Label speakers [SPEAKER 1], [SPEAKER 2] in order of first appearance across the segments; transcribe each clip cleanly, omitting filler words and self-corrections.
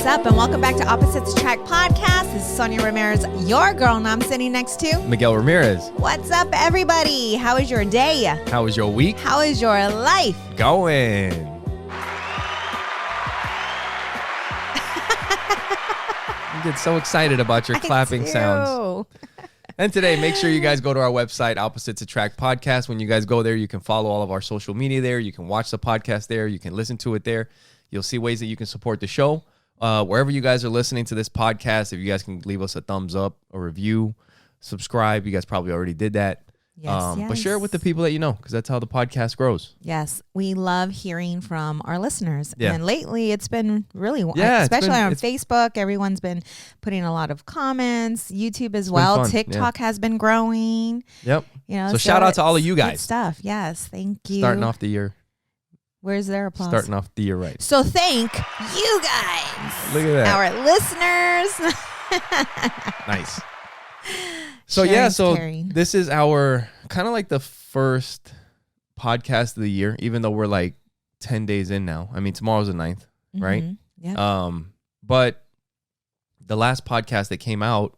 [SPEAKER 1] What's up, and welcome back to Opposites Attract Podcast. This is Sonja Ramirez, your girl, and I'm sitting next to
[SPEAKER 2] Miguel Ramirez.
[SPEAKER 1] What's up, everybody? How is your day?
[SPEAKER 2] How was your week?
[SPEAKER 1] How is your life?
[SPEAKER 2] Going. You get so excited about your clapping sounds. And today, make sure you guys go to our website, Opposites Attract Podcast. When you guys go there, you can follow all of our social media there. You can watch the podcast there. You can listen to it there. You'll see ways that you can support the show. Wherever you guys are listening to this podcast, if you guys can leave us a thumbs up, a review, subscribe. You guys probably already did that.
[SPEAKER 1] Yes.
[SPEAKER 2] But share it with the people that you know, because that's how the podcast grows.
[SPEAKER 1] Yes, we love hearing from our listeners.
[SPEAKER 2] Yeah.
[SPEAKER 1] And lately it's been really, especially on Facebook, everyone's been putting a lot of comments, YouTube as well. TikTok has been growing.
[SPEAKER 2] Yep.
[SPEAKER 1] You know,
[SPEAKER 2] so shout out to all of you guys.
[SPEAKER 1] Good stuff. Yes, thank you.
[SPEAKER 2] Starting off the year.
[SPEAKER 1] Where's their applause?
[SPEAKER 2] Starting off the year right.
[SPEAKER 1] So thank you guys.
[SPEAKER 2] Look at that.
[SPEAKER 1] Our listeners.
[SPEAKER 2] Nice. So this is our kind of like the first podcast of the year, even though we're like 10 days in now. I mean, tomorrow's the 9th, right?
[SPEAKER 1] Yeah.
[SPEAKER 2] But the last podcast that came out,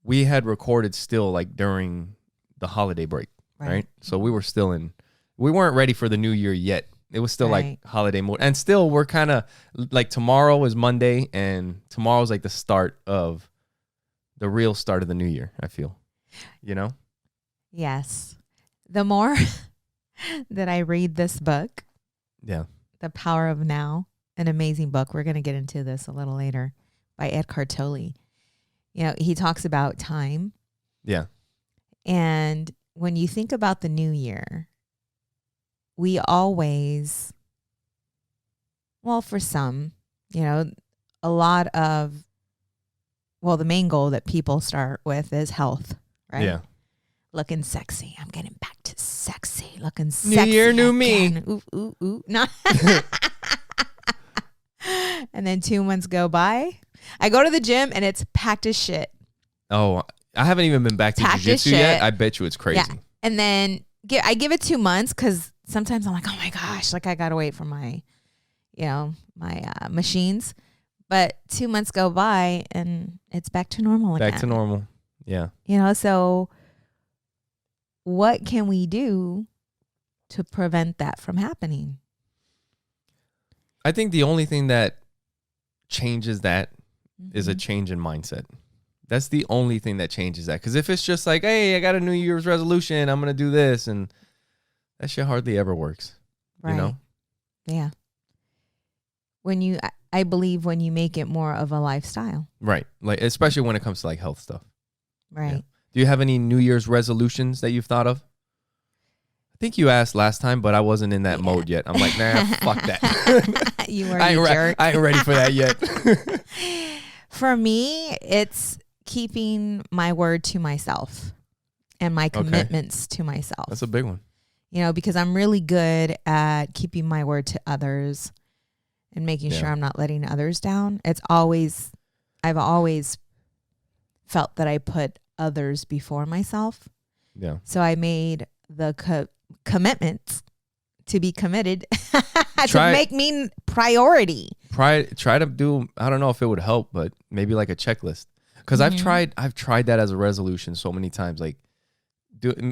[SPEAKER 2] we had recorded still like during the holiday break, right? So we were still we weren't ready for the new year yet. It was still like holiday mode. And still we're kind of like tomorrow is Monday and tomorrow's like the real start of the new year, I feel, you know?
[SPEAKER 1] Yes. The more that I read this book, The Power of Now, an amazing book. We're going to get into this a little later by Eckhart Tolle. You know, he talks about time.
[SPEAKER 2] Yeah.
[SPEAKER 1] And when you think about the new year, we always, well, for some, you know, a lot of, well, the main goal that people start with is health, right?
[SPEAKER 2] Yeah.
[SPEAKER 1] Looking sexy. I'm getting back to sexy. Looking sexy.
[SPEAKER 2] New year, new me.
[SPEAKER 1] Ooh, ooh, ooh. No. And then 2 months go by. I go to the gym and it's packed as shit.
[SPEAKER 2] Oh, I haven't even been back to jiu-jitsu yet. I bet you it's crazy.
[SPEAKER 1] Yeah. And then I give it 2 months because sometimes I'm like, oh my gosh, like I got to wait for my, my machines. But 2 months go by and it's back to normal again.
[SPEAKER 2] Back to normal. Yeah.
[SPEAKER 1] You know, so what can we do to prevent that from happening?
[SPEAKER 2] I think the only thing that changes that is a change in mindset. That's the only thing that changes that. Because if it's just like, hey, I got a New Year's resolution, I'm going to do this, and that shit hardly ever works.
[SPEAKER 1] Right.
[SPEAKER 2] You know?
[SPEAKER 1] Yeah. I believe when you make it more of a lifestyle.
[SPEAKER 2] Right. Like, especially when it comes to like health stuff.
[SPEAKER 1] Right.
[SPEAKER 2] Yeah. Do you have any New Year's resolutions that you've thought of? I think you asked last time, but I wasn't in that mode yet. I'm like, nah, fuck that.
[SPEAKER 1] You were a jerk.
[SPEAKER 2] I ain't ready for that yet.
[SPEAKER 1] For me, it's keeping my word to myself and my commitments to myself.
[SPEAKER 2] That's a big one.
[SPEAKER 1] You know, because I'm really good at keeping my word to others and making sure I'm not letting others down. I've always felt that I put others before myself. Yeah. So I made the commitment to be committed to make me priority.
[SPEAKER 2] Try to do, I don't know if it would help, but maybe like a checklist. Because I've tried that as a resolution so many times, like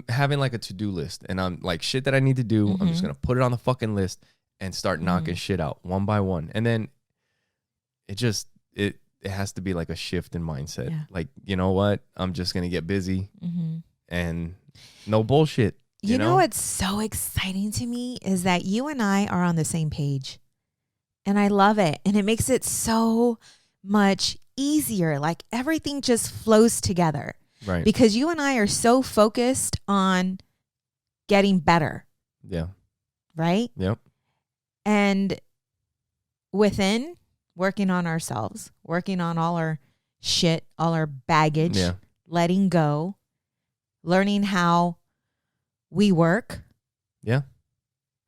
[SPEAKER 2] having like a to-do list, and I'm like, shit that I need to do, I'm just gonna put it on the fucking list and start knocking shit out one by one. And then it has to be like a shift in mindset. Yeah. Like, you know what? I'm just gonna get busy and no bullshit.
[SPEAKER 1] You know what's so exciting to me is that you and I are on the same page. And I love it. And it makes it so much easier. Like everything just flows together. Right. Because you and I are so focused on getting better.
[SPEAKER 2] Yeah.
[SPEAKER 1] Right?
[SPEAKER 2] Yep.
[SPEAKER 1] And within working on ourselves, working on all our shit, all our baggage, letting go, learning how we work. Yeah.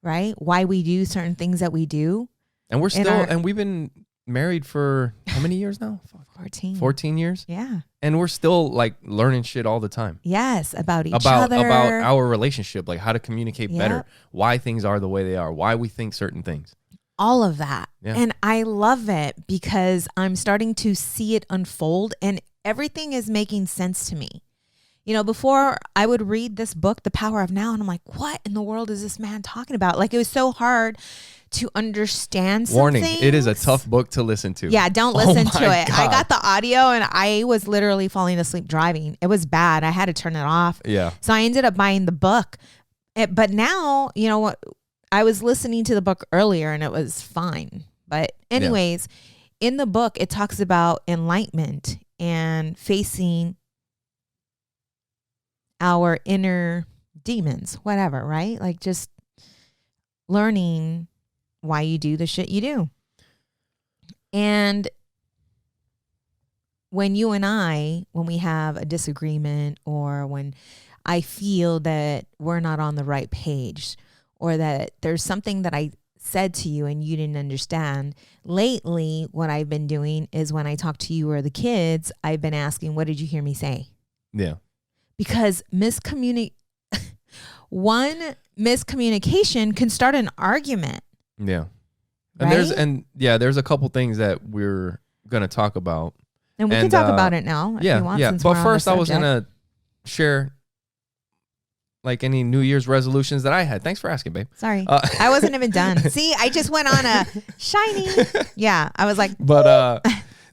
[SPEAKER 1] Right? Why we do certain things that we do.
[SPEAKER 2] And we're still, and we've been married for how many years now?
[SPEAKER 1] 14.
[SPEAKER 2] 14 years?
[SPEAKER 1] Yeah.
[SPEAKER 2] And we're still like learning shit all the time.
[SPEAKER 1] Yes. About each other.
[SPEAKER 2] About our relationship, like how to communicate better, why things are the way they are, why we think certain things.
[SPEAKER 1] all of that.
[SPEAKER 2] Yeah.
[SPEAKER 1] And I love it because I'm starting to see it unfold and everything is making sense to me. You know, before I would read this book, The Power of Now, and I'm like, what in the world is this man talking about? Like, it was so hard to understand some
[SPEAKER 2] Warning,
[SPEAKER 1] things.
[SPEAKER 2] it is a tough book to listen to.
[SPEAKER 1] Yeah, don't listen to it.
[SPEAKER 2] God.
[SPEAKER 1] I got the audio and I was literally falling asleep driving. It was bad. I had to turn it off.
[SPEAKER 2] Yeah.
[SPEAKER 1] So I ended up buying the book. But now, you know what? I was listening to the book earlier and it was fine. But anyways, in the book, it talks about enlightenment and facing our inner demons, whatever, right? Like just learning why you do the shit you do. And when you and when we have a disagreement or when I feel that we're not on the right page or that there's something that I said to you and you didn't understand, lately what I've been doing is when I talk to you or the kids, I've been asking, what did you hear me say?
[SPEAKER 2] Yeah.
[SPEAKER 1] Because one miscommunication can start an argument.
[SPEAKER 2] Yeah. And
[SPEAKER 1] right?
[SPEAKER 2] there's a couple things that we're going to talk about.
[SPEAKER 1] And we can talk about it now if you want.
[SPEAKER 2] Yeah.
[SPEAKER 1] Since
[SPEAKER 2] But first I was going to share like any New Year's resolutions that I had. Thanks for asking, babe.
[SPEAKER 1] Sorry. I wasn't even done. See, I just went on a shiny. Yeah. I was like,
[SPEAKER 2] but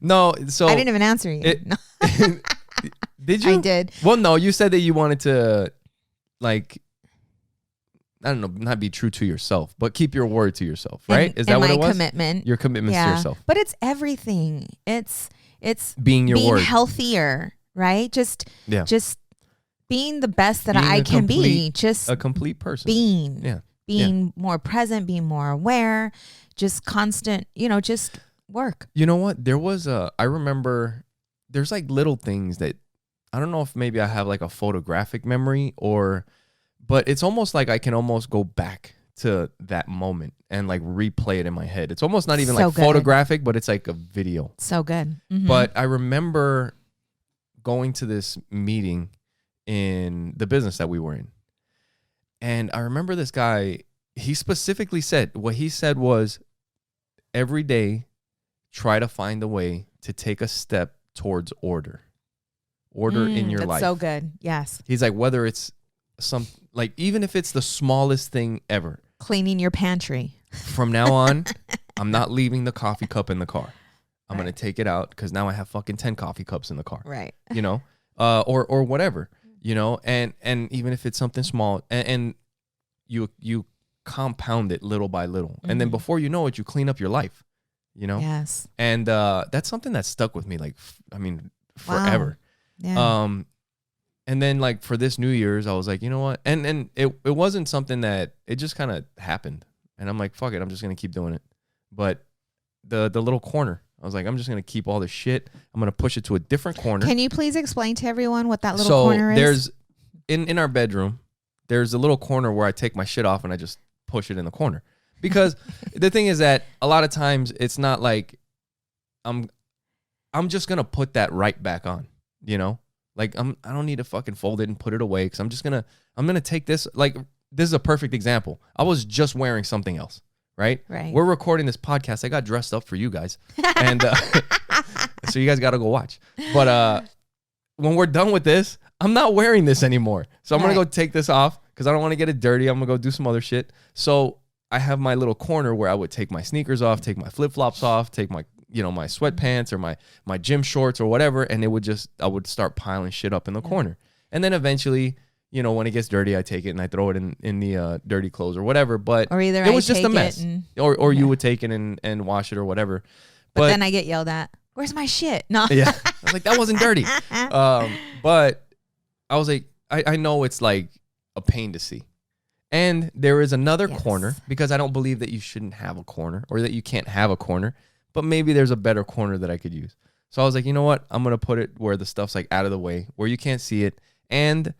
[SPEAKER 2] no, so
[SPEAKER 1] I didn't even answer you. No.
[SPEAKER 2] Did you?
[SPEAKER 1] I did.
[SPEAKER 2] Well, no, you said that you wanted to like, I don't know, not be true to yourself, but keep your word to yourself, right? Is that what it was?
[SPEAKER 1] Commitment.
[SPEAKER 2] Your commitments to yourself.
[SPEAKER 1] But it's everything. It's
[SPEAKER 2] being your word.
[SPEAKER 1] Healthier, right? Just being the best that I can be. Just
[SPEAKER 2] a complete person.
[SPEAKER 1] Being more present, being more aware, just constant, just work.
[SPEAKER 2] You know what? There was I remember there's like little things that I don't know if maybe I have like a photographic memory but it's almost like I can almost go back to that moment and like replay it in my head. It's almost not even so like good. Photographic, but it's like a video.
[SPEAKER 1] So good. Mm-hmm.
[SPEAKER 2] But I remember going to this meeting in the business that we were in. And I remember this guy, he specifically said, what he said was, every day, try to find a way to take a step towards order in your life.
[SPEAKER 1] That's so good. Yes.
[SPEAKER 2] He's like, whether it's even if it's the smallest thing ever.
[SPEAKER 1] Cleaning your pantry.
[SPEAKER 2] From now on, I'm not leaving the coffee cup in the car. I'm going to take it out because now I have fucking 10 coffee cups in the car.
[SPEAKER 1] Right.
[SPEAKER 2] Or whatever, and even if it's something small and you compound it little by little. Mm-hmm. And then before you know it, you clean up your life,
[SPEAKER 1] Yes.
[SPEAKER 2] And that's something that stuck with me, forever.
[SPEAKER 1] Wow. Yeah.
[SPEAKER 2] And then like for this New Year's, I was like, you know what? And it wasn't something that it just kind of happened. And I'm like, fuck it, I'm just going to keep doing it. But the little corner, I was like, I'm just going to keep all this shit. I'm going to push it to a different corner.
[SPEAKER 1] Can you please explain to everyone what that little corner is?
[SPEAKER 2] There's in our bedroom, there's a little corner where I take my shit off and I just push it in the corner. Because the thing is that a lot of times it's not like I'm just going to put that right back on, Like I don't need to fucking fold it and put it away because I'm going to take this. Like, this is a perfect example. I was just wearing something else, right?
[SPEAKER 1] Right.
[SPEAKER 2] We're recording this podcast. I got dressed up for you guys. And so you guys got to go watch. But when we're done with this, I'm not wearing this anymore. So I'm going to go take this off because I don't want to get it dirty. I'm going to go do some other shit. So I have my little corner where I would take my sneakers off, take my flip-flops off, take my my sweatpants or my gym shorts or whatever, and I would start piling shit up in the corner. And then eventually, when it gets dirty, I take it and I throw it in the dirty clothes or whatever. But
[SPEAKER 1] or either
[SPEAKER 2] it was just a mess. Or you would take it and wash it or whatever.
[SPEAKER 1] But then I get yelled at. Where's my shit? No.
[SPEAKER 2] Yeah. I was like, that wasn't dirty. But I was like, I know it's like a pain to see. And there is another corner, because I don't believe that you shouldn't have a corner or that you can't have a corner. But maybe there's a better corner that I could use. So I was like, you know what? I'm going to put it where the stuff's like out of the way, where you can't see it. And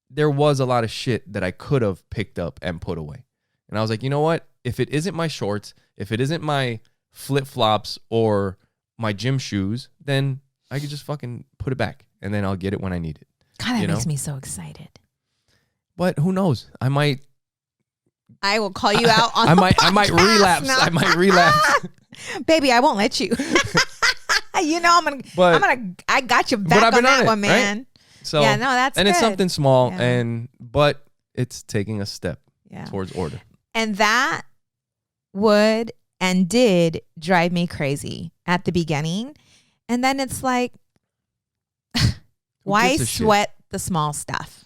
[SPEAKER 2] there was a lot of shit that I could have picked up and put away. And I was like, you know what? If it isn't my shorts, if it isn't my flip-flops or my gym shoes, then I could just fucking put it back. And then I'll get it when I need it.
[SPEAKER 1] God, that makes me so excited.
[SPEAKER 2] But who knows? I might
[SPEAKER 1] I will call you out on
[SPEAKER 2] I
[SPEAKER 1] the
[SPEAKER 2] might
[SPEAKER 1] podcast.
[SPEAKER 2] relapse.
[SPEAKER 1] No.
[SPEAKER 2] I might relapse.
[SPEAKER 1] Baby, I won't let you. You know, I got your back on that one, man.
[SPEAKER 2] Right? So
[SPEAKER 1] yeah, no, that's
[SPEAKER 2] and
[SPEAKER 1] good.
[SPEAKER 2] it's something small,
[SPEAKER 1] Yeah.
[SPEAKER 2] but it's taking a step towards order.
[SPEAKER 1] And that would and did drive me crazy at the beginning. And then it's like, why sweat the small stuff?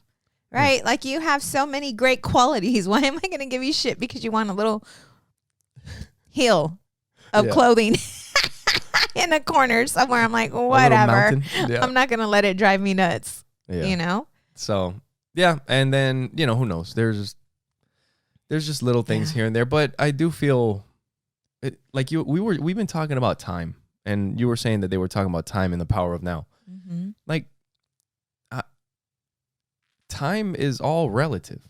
[SPEAKER 1] Right? Yeah. Like, you have so many great qualities. Why am I going to give you shit because you want a little heel of clothing in a corner somewhere? I'm like, whatever. I'm not going to let it drive me nuts. Yeah. You know?
[SPEAKER 2] So, yeah. And then, you know, who knows? There's just little things here and there. But I do feel like we've been talking about time. And you were saying that they were talking about time and the power of now. Mm-hmm. Like, time is all relative.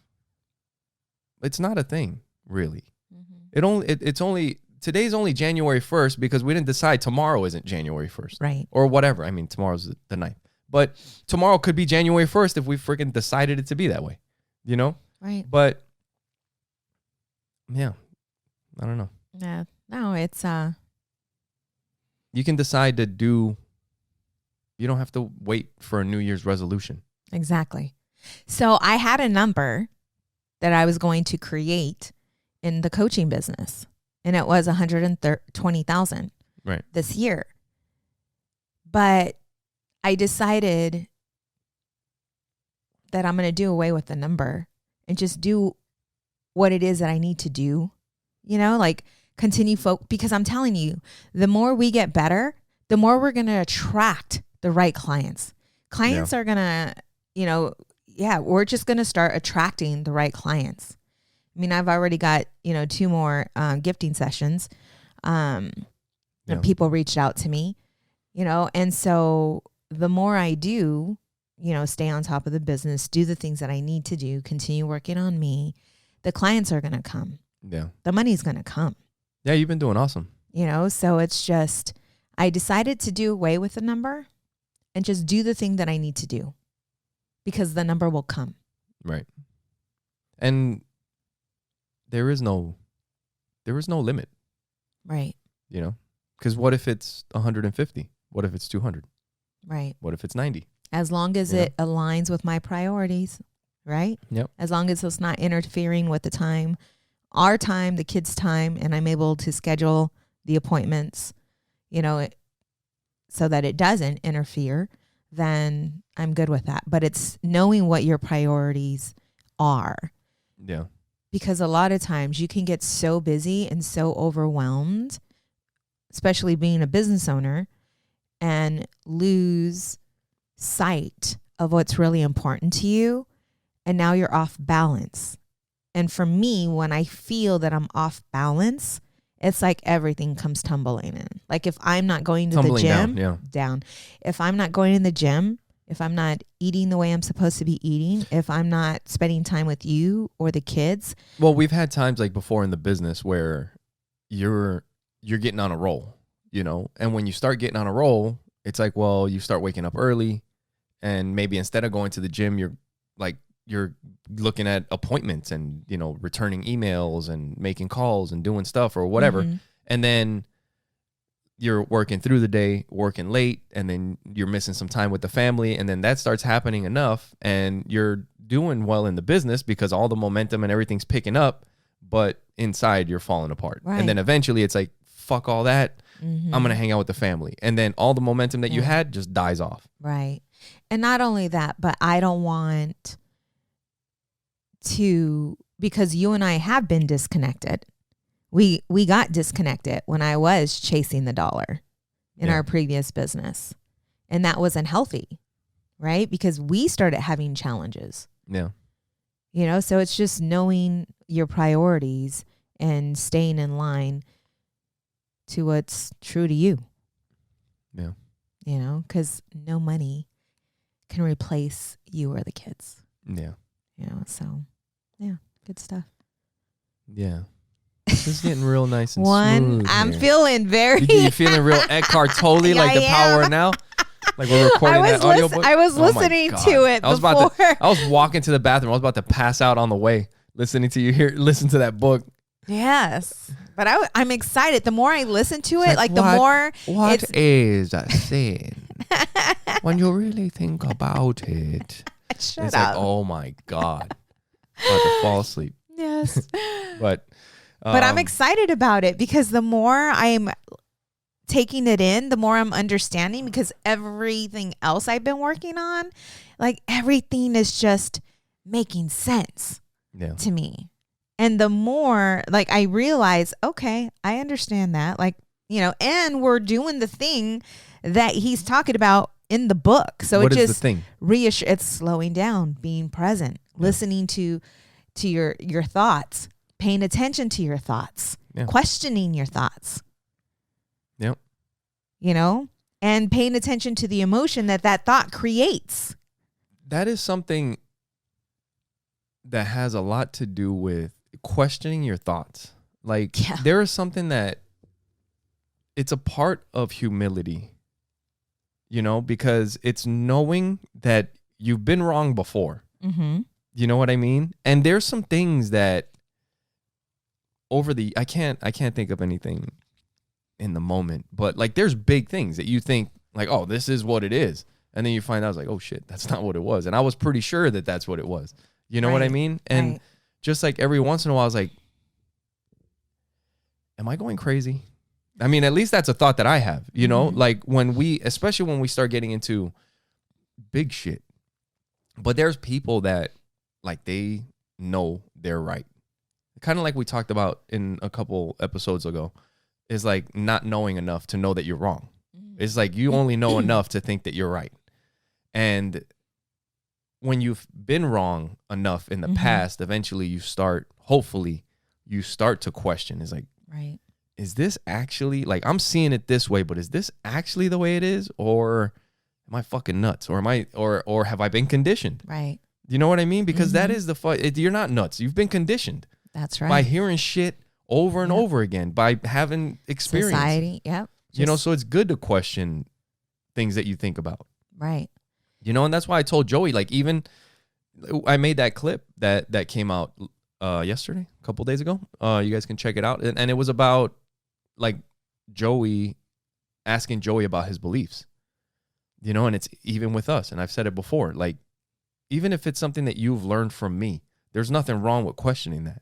[SPEAKER 2] It's not a thing, really. Mm-hmm. Today's only January 1st because we didn't decide tomorrow isn't January 1st.
[SPEAKER 1] Right.
[SPEAKER 2] Or whatever. I mean, tomorrow's the 9th. But tomorrow could be January 1st if we freaking decided it to be that way. You know?
[SPEAKER 1] Right.
[SPEAKER 2] But yeah, I don't know.
[SPEAKER 1] Yeah. No, it's
[SPEAKER 2] you can decide to do. You don't have to wait for a New Year's resolution.
[SPEAKER 1] Exactly. So I had a number that I was going to create in the coaching business, and it was $120,000 this year. But I decided that I'm going to do away with the number and just do what it is that I need to do. You know, like continue because I'm telling you, the more we get better, the more we're going to attract the right clients. Clients are going to, you know, we're just going to start attracting the right clients. I mean, I've already got, 2 more gifting sessions. And people reached out to me, and so the more I do, stay on top of the business, do the things that I need to do, continue working on me, the clients are going to come.
[SPEAKER 2] Yeah.
[SPEAKER 1] The money's going to come.
[SPEAKER 2] Yeah, you've been doing awesome.
[SPEAKER 1] So it's just, I decided to do away with the number and just do the thing that I need to do because the number will come.
[SPEAKER 2] Right. And there is no limit.
[SPEAKER 1] Right.
[SPEAKER 2] Because what if it's 150? What if it's 200?
[SPEAKER 1] Right.
[SPEAKER 2] What if it's 90?
[SPEAKER 1] As long as it aligns with my priorities, right?
[SPEAKER 2] Yep.
[SPEAKER 1] As long as it's not interfering with the time, our time, the kids' time, and I'm able to schedule the appointments, so that it doesn't interfere, then I'm good with that. But it's knowing what your priorities are.
[SPEAKER 2] Yeah.
[SPEAKER 1] Because a lot of times you can get so busy and so overwhelmed, especially being a business owner, and lose sight of what's really important to you. And now you're off balance. And for me, when I feel that I'm off balance, it's like everything comes tumbling in. Like if I'm not going to the gym, down. If I'm not going to the gym, if I'm not eating the way I'm supposed to be eating, if I'm not spending time with you or the kids.
[SPEAKER 2] Well, we've had times like before in the business where you're getting on a roll, and when you start getting on a roll, it's like, well, you start waking up early, and maybe instead of going to the gym, you're looking at appointments and, returning emails and making calls and doing stuff or whatever. Mm-hmm. And then you're working through the day, working late, and then you're missing some time with the family. And then that starts happening enough and you're doing well in the business because all the momentum and everything's picking up, but inside you're falling apart. Right. And then eventually it's like, fuck all that. Mm-hmm. I'm going to hang out with the family. And then all the momentum that you had just dies off.
[SPEAKER 1] Right. And not only that, but I don't want to, because you and I have been disconnected. We got disconnected when I was chasing the dollar in our previous business. And that wasn't healthy, right? Because we started having challenges.
[SPEAKER 2] Yeah.
[SPEAKER 1] So it's just knowing your priorities and staying in line to what's true to you.
[SPEAKER 2] Yeah.
[SPEAKER 1] Because no money can replace you or the kids.
[SPEAKER 2] Yeah.
[SPEAKER 1] So yeah, good stuff.
[SPEAKER 2] Yeah. This is getting real nice and smooth.
[SPEAKER 1] I'm feeling very...
[SPEAKER 2] You feeling real Eckhart Tolle, like the power now? Like we're recording that audiobook?
[SPEAKER 1] I was listening to it before.
[SPEAKER 2] I was walking to the bathroom. I was about to pass out on the way. listening to you here, listen to that book.
[SPEAKER 1] Yes. But I'm excited. The more I listen to it, like the more.
[SPEAKER 2] What is a sin? When you really think about it.
[SPEAKER 1] Shut
[SPEAKER 2] it's
[SPEAKER 1] up.
[SPEAKER 2] Like, oh my God. I'm about to fall asleep.
[SPEAKER 1] Yes.
[SPEAKER 2] But
[SPEAKER 1] I'm excited about it because the more I'm taking it in, the more I'm understanding, because everything else I've been working on, like everything is just making sense to me. And the more like I realize, okay, I understand that, like, you know, and we're doing the thing that he's talking about in the book. So
[SPEAKER 2] what
[SPEAKER 1] it
[SPEAKER 2] is
[SPEAKER 1] just
[SPEAKER 2] the thing?
[SPEAKER 1] it's slowing down, being present, listening to your thoughts, paying attention to your thoughts, questioning your thoughts.
[SPEAKER 2] Yep.
[SPEAKER 1] You know, and paying attention to the emotion that thought creates.
[SPEAKER 2] That is something that has a lot to do with questioning your thoughts. Like there is something that it's a part of humility, you know, because it's knowing that you've been wrong before.
[SPEAKER 1] Mm-hmm.
[SPEAKER 2] You know what I mean? And there's some things that I can't think of anything in the moment, but like there's big things that you think like, oh, this is what it is. And then you find out, it's like, oh shit, that's not what it was. And I was pretty sure that that's what it was. You know what I mean? And just like every once in a while, I was like, am I going crazy? I mean, at least that's a thought that I have, you know, like especially when we start getting into big shit, but there's people that like, they know they're right. Kind of like we talked about in a couple episodes ago, is like not knowing enough to know that you're wrong. It's like you only know enough to think that you're right. And when you've been wrong enough in the past, eventually hopefully you start to question. It's like, is this actually, like, I'm seeing it this way, but is this actually the way it is? Or am I fucking nuts? Or am I, or have I been conditioned?
[SPEAKER 1] Right.
[SPEAKER 2] You know what I mean? Because that is you're not nuts. You've been conditioned.
[SPEAKER 1] That's right.
[SPEAKER 2] By hearing shit over and over again, by having experience.
[SPEAKER 1] Society, yep.
[SPEAKER 2] You know, so it's good to question things that you think about.
[SPEAKER 1] Right.
[SPEAKER 2] You know, and that's why I told Joey, like, even I made that clip that came out yesterday, a couple days ago. You guys can check it out. And it was about like Joey asking Joey about his beliefs. You know, and it's even with us. And I've said it before, like, even if it's something that you've learned from me, there's nothing wrong with questioning that.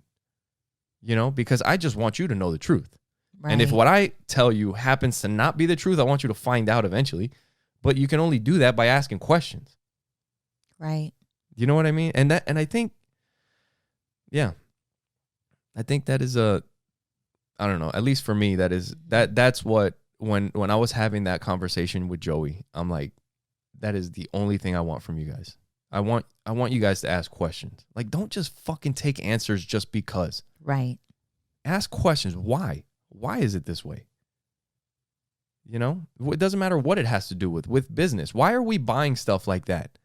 [SPEAKER 2] You know, because I just want you to know the truth. Right. And if what I tell you happens to not be the truth, I want you to find out eventually. But you can only do that by asking questions.
[SPEAKER 1] Right.
[SPEAKER 2] You know what I mean? And I think, I think that is I don't know, at least for me, that's what, when I was having that conversation with Joey, I'm like, that is the only thing I want from you guys. I want you guys to ask questions. Like, don't just fucking take answers just because.
[SPEAKER 1] Right.
[SPEAKER 2] Ask questions. Why? Why is it this way? You know, it doesn't matter what it has to do with business. Why are we buying stuff like that?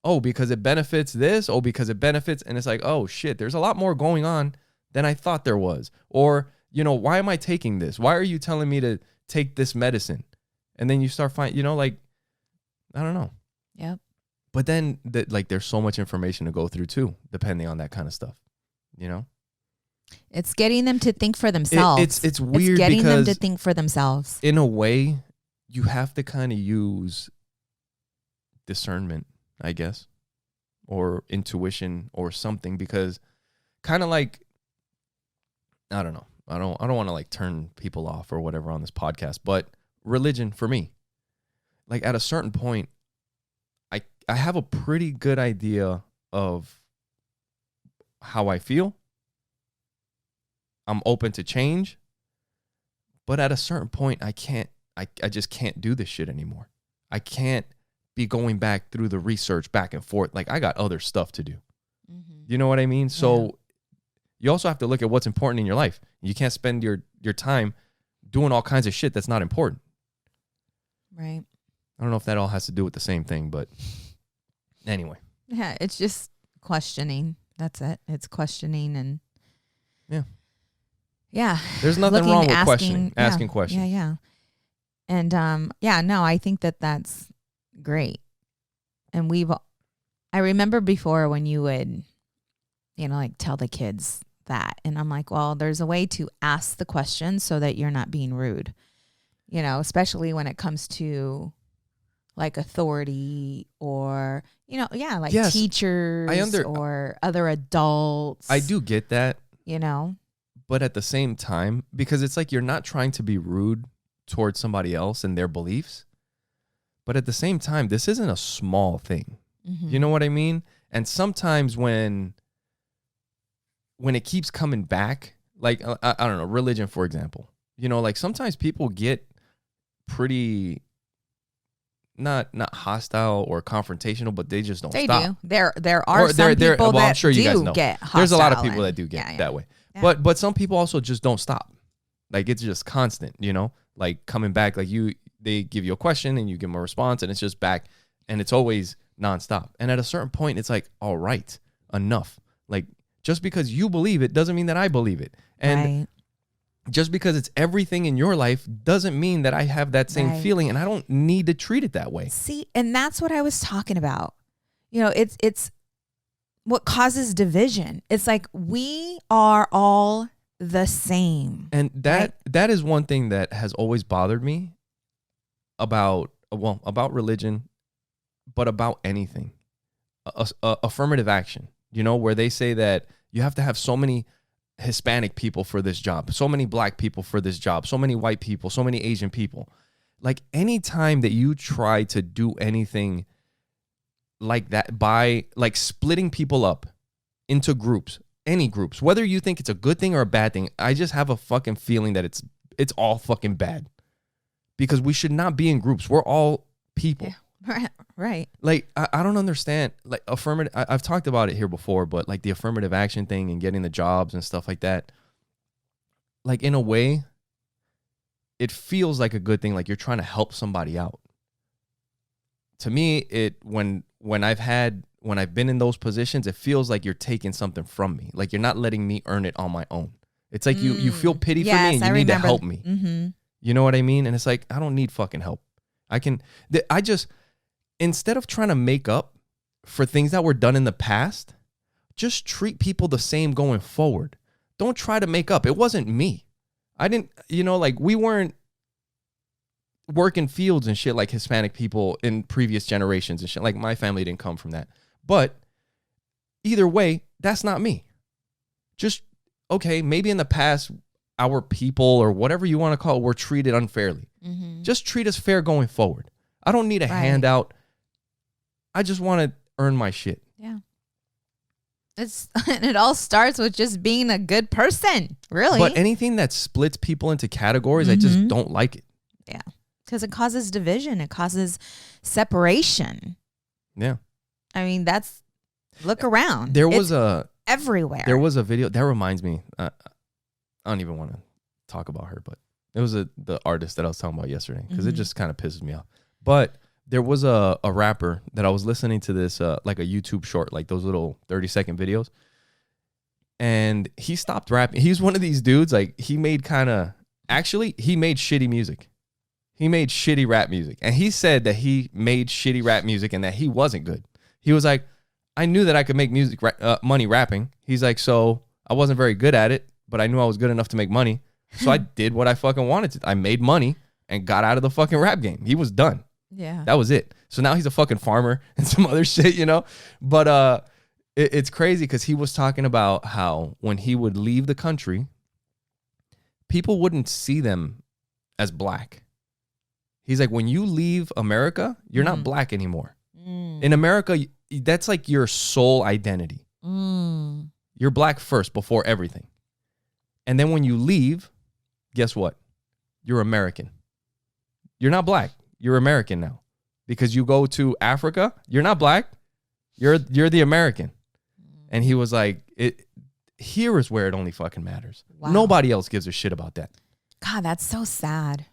[SPEAKER 2] Oh, because it benefits this. Oh, because it benefits. And it's like, oh shit, there's a lot more going on than I thought there was. Or, you know, why am I taking this? Why are you telling me to take this medicine? And then you start finding, you know, like, I don't know.
[SPEAKER 1] Yep.
[SPEAKER 2] But then like there's so much information to go through too, depending on that kind of stuff, you know?
[SPEAKER 1] It's getting them to think for themselves.
[SPEAKER 2] It's weird,
[SPEAKER 1] it's getting
[SPEAKER 2] because
[SPEAKER 1] them to think for themselves.
[SPEAKER 2] In a way, you have to kind of use discernment, I guess, or intuition or something, because kind of like, I don't know. I don't want to like turn people off or whatever on this podcast, but religion for me, like at a certain point, I have a pretty good idea of how I feel. I'm open to change, but at a certain point, I just can't do this shit anymore. I can't be going back through the research back and forth. Like, I got other stuff to do. Mm-hmm. You know what I mean? So you also have to look at what's important in your life. You can't spend your time doing all kinds of shit that's not important.
[SPEAKER 1] Right.
[SPEAKER 2] I don't know if that all has to do with the same thing, but anyway.
[SPEAKER 1] Yeah, it's just questioning. That's it. It's questioning and yeah.
[SPEAKER 2] There's nothing wrong with questioning, asking questions.
[SPEAKER 1] Yeah. And no, I think that's great. And I remember before when you would like tell the kids that. And I'm like, well, there's a way to ask the question so that you're not being rude, especially when it comes to like authority or, like
[SPEAKER 2] Yes,
[SPEAKER 1] teachers or other adults.
[SPEAKER 2] I do get that.
[SPEAKER 1] But
[SPEAKER 2] at the same time, because it's like you're not trying to be rude towards somebody else and their beliefs, but at the same time, this isn't a small thing. Mm-hmm. You know what I mean? And sometimes when it keeps coming back, like, I don't know, religion, for example, like sometimes people get pretty not hostile or confrontational, but they just don't stop. They do.
[SPEAKER 1] There are some people that I'm sure you guys know. Get hostile.
[SPEAKER 2] There's a lot of people that do get that way. Yeah. But some people also just don't stop. Like it's just constant, like coming back, like they give you a question and you give them a response and it's just back and it's always nonstop. And at a certain point, it's like, all right, enough. Like just because you believe it doesn't mean that I believe it. And just because it's everything in your life doesn't mean that I have that same feeling and I don't need to treat it that way.
[SPEAKER 1] See, and that's what I was talking about. It's what causes division. It's like we are all the same.
[SPEAKER 2] And that is one thing that has always bothered me about religion, but about anything. Affirmative action, where they say that you have to have so many Hispanic people for this job, so many black people for this job, so many white people, so many Asian people. Like anytime that you try to do anything like that by like splitting people up into groups, any groups, whether you think it's a good thing or a bad thing, I just have a fucking feeling that it's all fucking bad because we should not be in groups. We're all people.
[SPEAKER 1] Yeah. Right.
[SPEAKER 2] Like, I don't understand. Like affirmative, I've talked about it here before, but like the affirmative action thing and getting the jobs and stuff like that. Like in a way, it feels like a good thing. Like you're trying to help somebody out. To me, when I've been in those positions, it feels like you're taking something from me. Like you're not letting me earn it on my own. It's like you feel pity for me and you need to help me. Mm-hmm. You know what I mean? And it's like, I don't need fucking help. Instead of trying to make up for things that were done in the past, just treat people the same going forward. Don't try to make up. It wasn't me. I didn't, like we weren't working fields and shit like Hispanic people in previous generations and shit. Like my family didn't come from that. But either way, that's not me. Just, okay, maybe in the past, our people or whatever you want to call it, were treated unfairly. Mm-hmm. Just treat us fair going forward. I don't need a handout. I just want to earn my shit.
[SPEAKER 1] Yeah. It all starts with just being a good person, really.
[SPEAKER 2] But anything that splits people into categories, I just don't like it.
[SPEAKER 1] Yeah. Because it causes division. It causes separation.
[SPEAKER 2] Yeah.
[SPEAKER 1] I mean, look around. Everywhere.
[SPEAKER 2] There was a video that reminds me. I don't even want to talk about her, but it was the artist that I was talking about yesterday because it just kind of pisses me off. But there was a rapper that I was listening to this, like a YouTube short, like those little 30-second videos. And he stopped rapping. He's one of these dudes, like he made shitty music. He made shitty rap music. And he said that he made shitty rap music and that he wasn't good. He was like, I knew that I could make money rapping. He's like, so I wasn't very good at it, but I knew I was good enough to make money. So I did what I fucking wanted to. I made money and got out of the fucking rap game. He was done.
[SPEAKER 1] Yeah.
[SPEAKER 2] That was it. So now he's a fucking farmer and some other shit, But it's crazy because he was talking about how when he would leave the country, people wouldn't see them as black. He's like, when you leave America, you're not black anymore. In America, that's like your sole identity. You're black first before everything. And then when you leave, guess what? You're American. You're not black. You're American now. Because you go to Africa, you're not black. You're the American. And he was like, here is where it only fucking matters. Wow. Nobody else gives a shit about that.
[SPEAKER 1] God, that's so sad.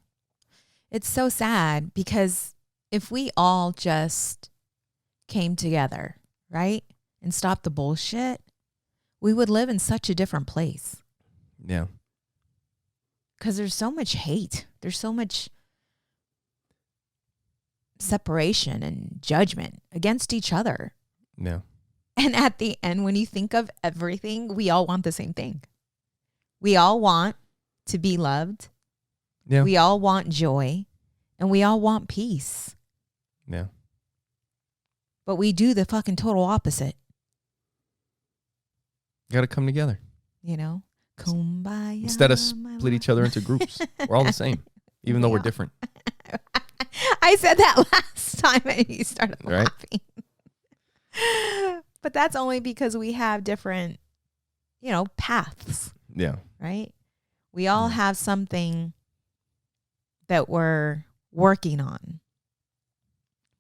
[SPEAKER 1] It's so sad because if we all just came together, right, and stopped the bullshit, we would live in such a different place.
[SPEAKER 2] Yeah.
[SPEAKER 1] Because there's so much hate. There's so much separation and judgment against each other.
[SPEAKER 2] Yeah.
[SPEAKER 1] And at the end, when you think of everything, we all want the same thing. We all want to be loved.
[SPEAKER 2] Yeah.
[SPEAKER 1] We all want joy. And we all want peace.
[SPEAKER 2] Yeah.
[SPEAKER 1] But we do the fucking total opposite.
[SPEAKER 2] You got to come together.
[SPEAKER 1] You know? Kumbaya.
[SPEAKER 2] Instead of split each other into groups. We're all the same, even though we're different.
[SPEAKER 1] I said that last time and you started laughing. But that's only because we have different, paths.
[SPEAKER 2] Yeah.
[SPEAKER 1] Right? We all have something that we're working on.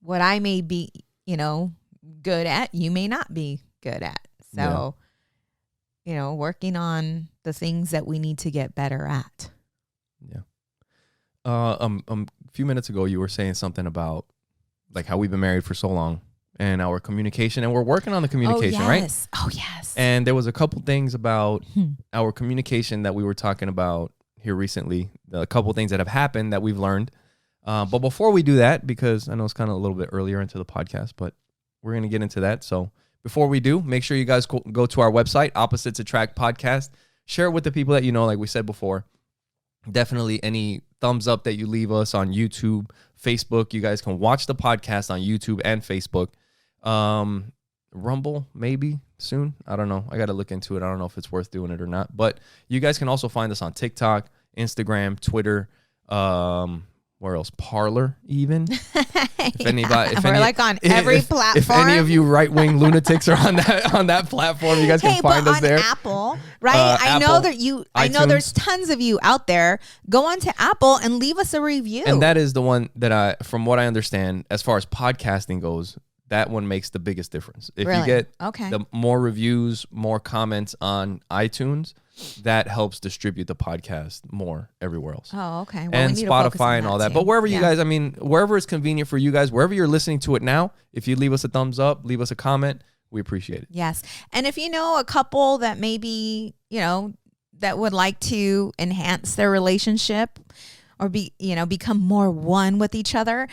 [SPEAKER 1] What I may be, good at, you may not be good at. So, working on the things that we need to get better at.
[SPEAKER 2] Yeah. A few minutes ago, you were saying something about like how we've been married for so long and our communication, and we're working on the communication, right?
[SPEAKER 1] Oh, yes.
[SPEAKER 2] And there was a couple things about our communication that we were talking about here recently, a couple things that have happened that we've learned. But before we do that, because I know it's kind of a little bit earlier into the podcast, but we're going to get into that. So before we do, make sure you guys go to our website, Opposites Attract Podcast. Share it with the people that you know, like we said before. Definitely any thumbs up that you leave us on YouTube, Facebook. You guys can watch the podcast on YouTube and Facebook. Rumble, maybe soon. I don't know. I got to look into it. I don't know if it's worth doing it or not. But you guys can also find us on TikTok, Instagram, Twitter, where else? Parlor, even. If anybody,
[SPEAKER 1] we're like on every platform.
[SPEAKER 2] If any of you right-wing lunatics are on that platform, you guys can find us there.
[SPEAKER 1] Apple, right? I know that I know there's tons of you out there. Go on to Apple and leave us a review.
[SPEAKER 2] And that is the one that from what I understand, as far as podcasting goes, that one makes the biggest difference. If you get the more reviews, more comments on iTunes, that helps distribute the podcast more everywhere else.
[SPEAKER 1] Oh, okay. Well,
[SPEAKER 2] and Spotify and all that. But wherever you guys, wherever it's convenient for you guys, wherever you're listening to it now, if you leave us a thumbs up, leave us a comment, we appreciate it.
[SPEAKER 1] Yes. And if you know a couple that maybe, that would like to enhance their relationship or become more one with each other,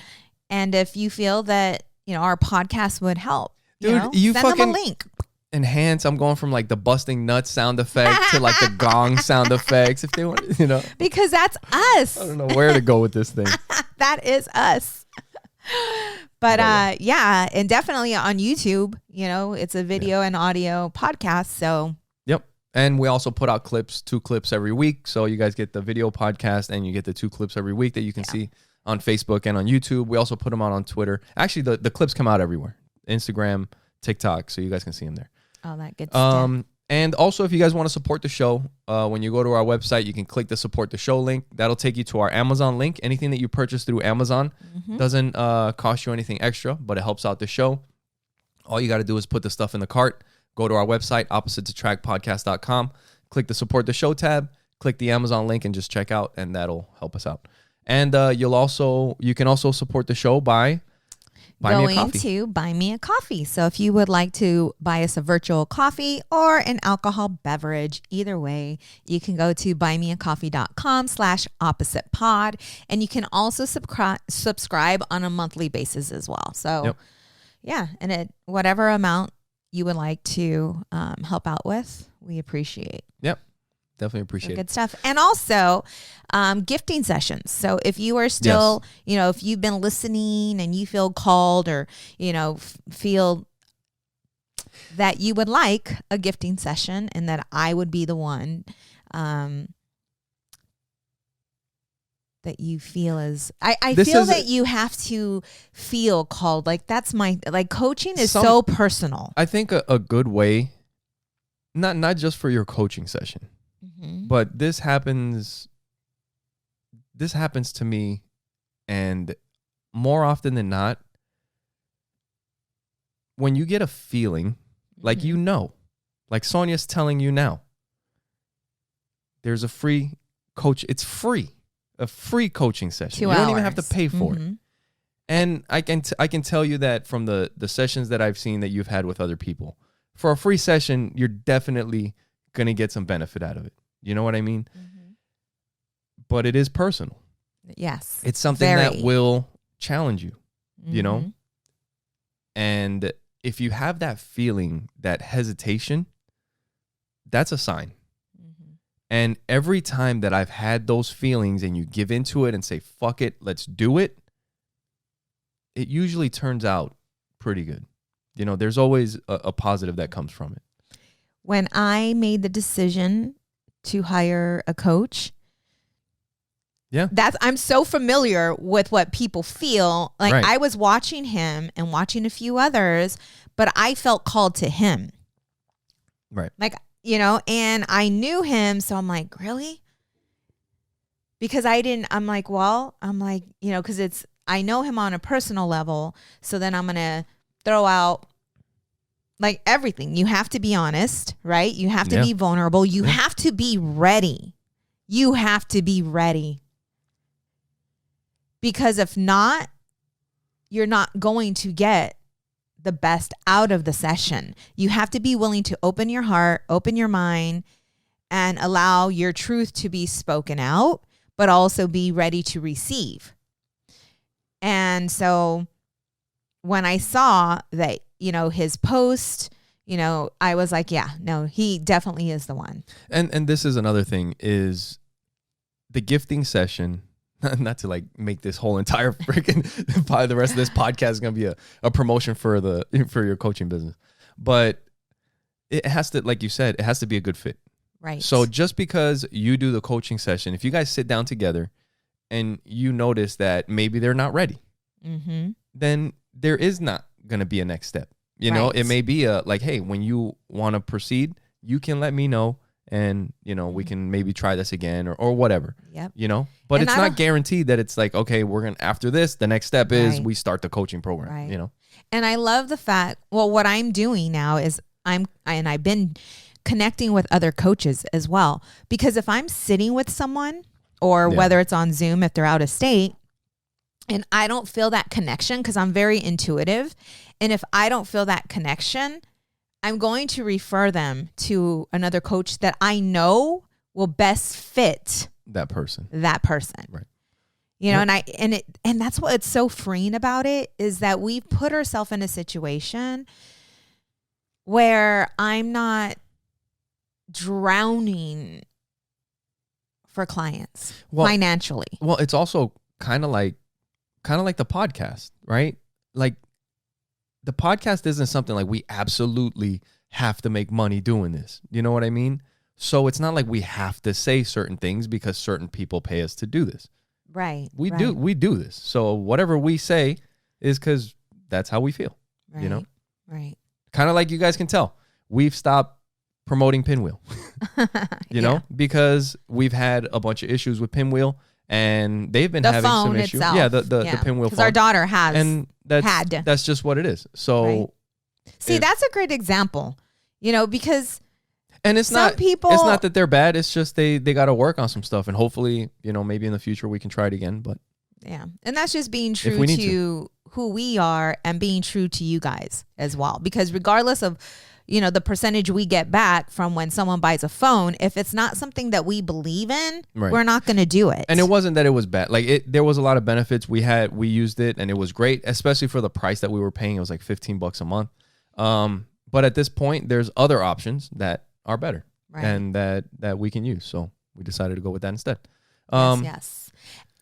[SPEAKER 1] and if you feel that, our podcast would help,
[SPEAKER 2] dude, you
[SPEAKER 1] send
[SPEAKER 2] fucking
[SPEAKER 1] them a link.
[SPEAKER 2] Enhance. I'm going from like the busting nuts sound effect to like the gong sound effects. If they want,
[SPEAKER 1] because that's us.
[SPEAKER 2] I don't know where to go with this thing.
[SPEAKER 1] That is us. But and definitely on YouTube, it's a video and audio podcast. So
[SPEAKER 2] yep. And we also put out 2 clips every week. So you guys get the video podcast and you get the 2 clips every week that you can see on Facebook and on YouTube. We also put them out on Twitter. Actually, the clips come out everywhere. Instagram, TikTok, so you guys can see them there.
[SPEAKER 1] Oh, that good stuff.
[SPEAKER 2] And also, if you guys want to support the show, when you go to our website, you can click the support the show link. That'll take you to our Amazon link. Anything that you purchase through Amazon doesn't cost you anything extra, but it helps out the show. All you got to do is put the stuff in the cart, go to our website, oppositesattractpodcast.com, click the support the show tab, click the Amazon link, and just check out, and that'll help us out. And you can also support the show by
[SPEAKER 1] going to Buy Me a Coffee. So if you would like to buy us a virtual coffee or an alcohol beverage, either way, you can go to buymeacoffee.com/oppositepod. And you can also subscribe on a monthly basis as well. So and at whatever amount you would like to help out with, we appreciate.
[SPEAKER 2] Yep. Definitely appreciate
[SPEAKER 1] good stuff. And also gifting sessions. So if you are still, if you've been listening and you feel called or, feel that you would like a gifting session and that I would be the one that you feel is, I feel that you have to feel called. Like that's coaching is so personal.
[SPEAKER 2] I think a good way, not just for your coaching session, but this happens to me, and more often than not, when you get a feeling like like Sonja's telling you now, there's a free coach. It's free, a free coaching session.
[SPEAKER 1] 2
[SPEAKER 2] you
[SPEAKER 1] hours.
[SPEAKER 2] don't even have to pay for it. And I can tell you that from the sessions that I've seen that you've had with other people, for a free session, you're definitely gonna get some benefit out of it. You know what I mean? But it is personal.
[SPEAKER 1] Yes.
[SPEAKER 2] It's something that will challenge you, and if you have that feeling, that hesitation, that's a sign. And every time that I've had those feelings and you give into it and say, fuck it, let's do it, it usually turns out pretty good. You know, there's always a positive that comes from it.
[SPEAKER 1] When I made the decision to hire a coach, I'm so familiar with what people feel. Like right. I was watching him and watching a few others, but I felt called to him.
[SPEAKER 2] Right.
[SPEAKER 1] Like, you know, and I knew him. So I'm like, really? Because I'm like, you know, because I know him on a personal level. So then I'm going to throw out like everything. You have to be honest, right? You have to be vulnerable. You have to be ready. You have to be ready. Because if not, you're not going to get the best out of the session. You have to be willing to open your heart, open your mind, and allow your truth to be spoken out, but also be ready to receive. And so when I saw that, you know, his post, you know, I was like, yeah, no, he definitely is the one.
[SPEAKER 2] And this is another thing is the gifting session. Not to like make this whole entire freaking probably the rest of this podcast is going to be a promotion for your coaching business, but it has to, like you said, it has to be a good fit.
[SPEAKER 1] Right.
[SPEAKER 2] So just because you do the coaching session, if you guys sit down together and you notice that maybe they're not ready, then there is not going to be a next step. You know, it may be like, hey, when you want to proceed, you can let me know. And, you know, we can maybe try this again or whatever, you know, but it's not guaranteed that it's like, okay, we're going to, after this, the next step is we start the coaching program, you know?
[SPEAKER 1] And I love the fact, well, what I'm doing now is I've been connecting with other coaches as well, because if I'm sitting with someone or whether it's on Zoom, if they're out of state and I don't feel that connection, because I'm very intuitive. And if I don't feel that connection, I'm going to refer them to another coach that I know will best fit
[SPEAKER 2] that person.
[SPEAKER 1] Right. You know, and that's what it's so freeing about it is that we've put ourselves in a situation where I'm not drowning for clients financially.
[SPEAKER 2] Well, it's also kind of like the podcast, right? Like, the podcast isn't something like we absolutely have to make money doing this. You know what I mean? So it's not like we have to say certain things because certain people pay us to do this.
[SPEAKER 1] Right.
[SPEAKER 2] We do this. So whatever we say is because that's how we feel, you know?
[SPEAKER 1] Right.
[SPEAKER 2] Kind of like you guys can tell, we've stopped promoting Pinwheel, you know, because we've had a bunch of issues with Pinwheel. And they've been having some issues.
[SPEAKER 1] Itself.
[SPEAKER 2] Yeah, the Pinwheel phone.
[SPEAKER 1] Because our daughter has
[SPEAKER 2] and that's just what it is. So
[SPEAKER 1] see, that's a great example, you know, because
[SPEAKER 2] it's not that they're bad. It's just they got to work on some stuff, and hopefully, you know, maybe in the future we can try it again. But
[SPEAKER 1] yeah, and that's just being true to who we are and being true to you guys as well. Because regardless of, you know, the percentage we get back from when someone buys a phone, if it's not something that we believe in, we're not going to do it.
[SPEAKER 2] And it wasn't that it was bad. Like there was a lot of benefits. We used it and it was great, especially for the price that we were paying. It was like $15 a month. But at this point, there's other options that are better and that we can use. So we decided to go with that instead.
[SPEAKER 1] Yes.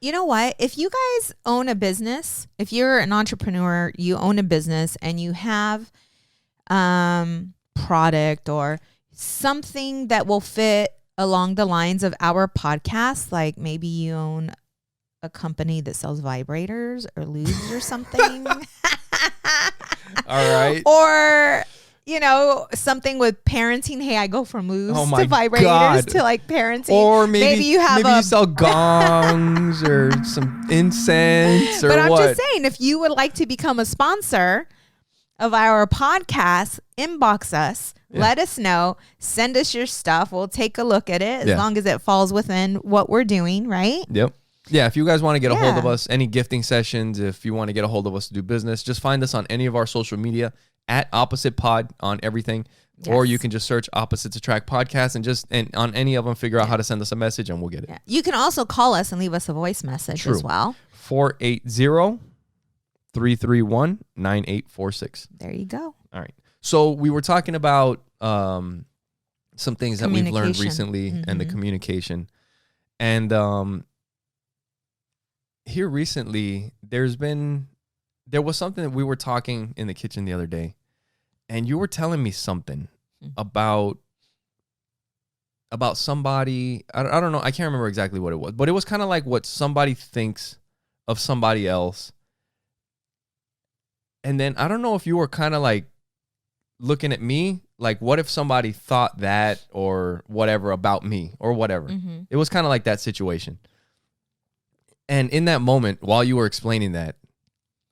[SPEAKER 1] You know what? If you guys own a business, if you're an entrepreneur, you own a business and you have product or something that will fit along the lines of our podcast, like maybe you own a company that sells vibrators or lubes or something.
[SPEAKER 2] All right.
[SPEAKER 1] Or, you know, something with parenting. Hey, I go from lubes to vibrators to like parenting.
[SPEAKER 2] Or maybe you sell gongs or some incense or
[SPEAKER 1] But I'm just saying, if you would like to become a sponsor of our podcast, inbox us, let us know, send us your stuff. We'll take a look at it as long as it falls within what we're doing, right?
[SPEAKER 2] Yep. Yeah, if you guys want to get a hold of us, any gifting sessions, if you want to get a hold of us to do business, just find us on any of our social media at Opposite Pod on everything. Yes. Or you can just search Opposites Attract Podcast and on any of them, figure out how to send us a message and we'll get it.
[SPEAKER 1] Yeah. You can also call us and leave us a voice message as well.
[SPEAKER 2] 480-331-9846.
[SPEAKER 1] There you go.
[SPEAKER 2] All right. So we were talking about some things that we've learned recently and the communication. And here recently, there was something that we were talking in the kitchen the other day, and you were telling me something about somebody. I don't know. I can't remember exactly what it was, but it was kind of like what somebody thinks of somebody else. And then I don't know if you were kind of like looking at me, like what if somebody thought that or whatever about me or whatever. It was kind of like that situation. And in that moment, while you were explaining that,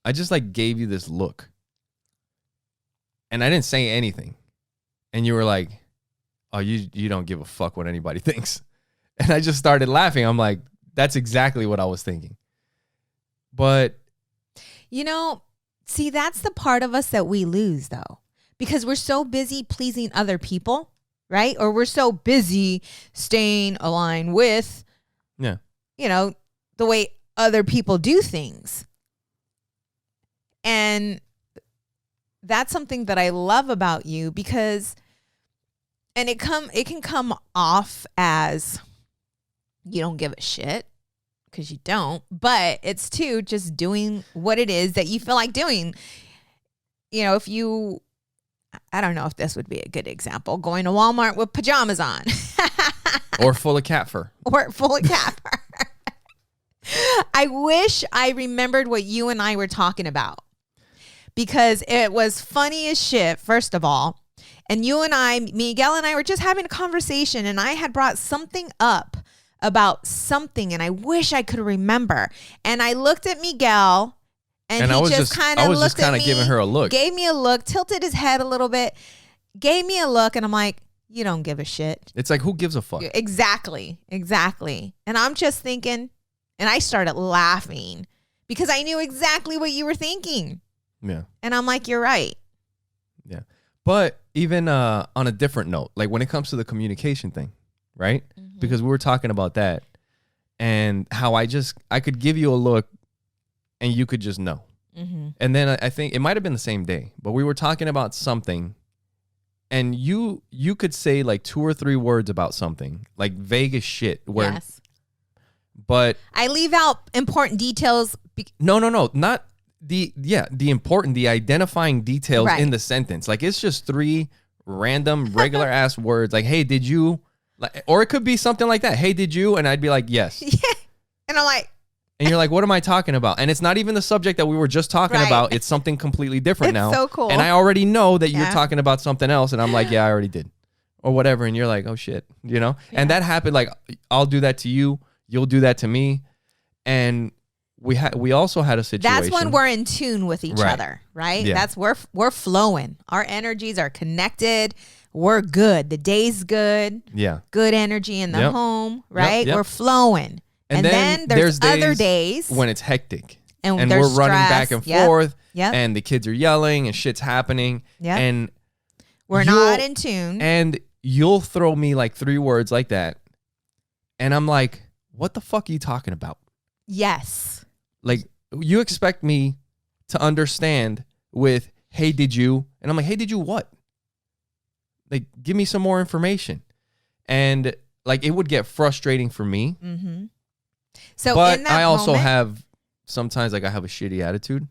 [SPEAKER 2] I just like gave you this look. And I didn't say anything. And you were like, oh, you don't give a fuck what anybody thinks. And I just started laughing. I'm like, that's exactly what I was thinking. But,
[SPEAKER 1] see, that's the part of us that we lose, though, because we're so busy pleasing other people, right? Or we're so busy staying aligned with, the way other people do things. And that's something that I love about you because, and it can come off as you don't give a shit because you don't, but it's too just doing what it is that you feel like doing. If you, I don't know if this would be a good example, going to Walmart with pajamas on.
[SPEAKER 2] Or full of cat fur.
[SPEAKER 1] Or full of cat fur. I wish I remembered what you and I were talking about because it was funny as shit, first of all. And Miguel and I were just having a conversation and I had brought something up about something and I wish I could remember. And I looked at Miguel and he just kind of looked at me,
[SPEAKER 2] giving her a look,
[SPEAKER 1] gave me a look, tilted his head a little bit, gave me a look, and I'm like, you don't give a shit.
[SPEAKER 2] It's like, who gives a fuck?
[SPEAKER 1] Exactly. And I'm just thinking, and I started laughing because I knew exactly what you were thinking.
[SPEAKER 2] Yeah.
[SPEAKER 1] And I'm like, you're right.
[SPEAKER 2] Yeah. But even on a different note, like when it comes to the communication thing, right? Because we were talking about that and how I could give you a look and you could just know. And then I think it might have been the same day, but we were talking about something and you could say like 2 or 3 words about something, like vague as shit.
[SPEAKER 1] Yes.
[SPEAKER 2] But
[SPEAKER 1] I leave out important details.
[SPEAKER 2] No, not the identifying details in the sentence. Like it's just 3 random regular ass words. Like, hey, did you? Like, or it could be something like that. Hey, did you? And I'd be like, yes.
[SPEAKER 1] Yeah. And I'm like,
[SPEAKER 2] and you're like, what am I talking about? And it's not even the subject that we were just talking about. It's something completely different now.
[SPEAKER 1] It's so cool.
[SPEAKER 2] And I already know that you're talking about something else. And I'm like, yeah, I already did, or whatever. And you're like, oh shit, Yeah. And that happened. Like, I'll do that to you. You'll do that to me. And we also had a situation.
[SPEAKER 1] That's when we're in tune with each other, right?
[SPEAKER 2] Yeah.
[SPEAKER 1] That's we're flowing. Our energies are connected. We're good. The day's good.
[SPEAKER 2] Yeah.
[SPEAKER 1] Good energy in the home, right?
[SPEAKER 2] Yep.
[SPEAKER 1] We're flowing. And then there's other days
[SPEAKER 2] when it's hectic.
[SPEAKER 1] And
[SPEAKER 2] we're
[SPEAKER 1] stress.
[SPEAKER 2] running back and forth.
[SPEAKER 1] Yep.
[SPEAKER 2] And the kids are yelling and shit's happening.
[SPEAKER 1] Yep.
[SPEAKER 2] And
[SPEAKER 1] we're not in tune.
[SPEAKER 2] And you'll throw me like 3 words like that. And I'm like, what the fuck are you talking about?
[SPEAKER 1] Yes.
[SPEAKER 2] Like, you expect me to understand with, hey, did you? And I'm like, hey, did you what? Like, give me some more information. And like, it would get frustrating for me.
[SPEAKER 1] So,
[SPEAKER 2] but
[SPEAKER 1] in that
[SPEAKER 2] I also
[SPEAKER 1] moment,
[SPEAKER 2] have sometimes like I have a shitty attitude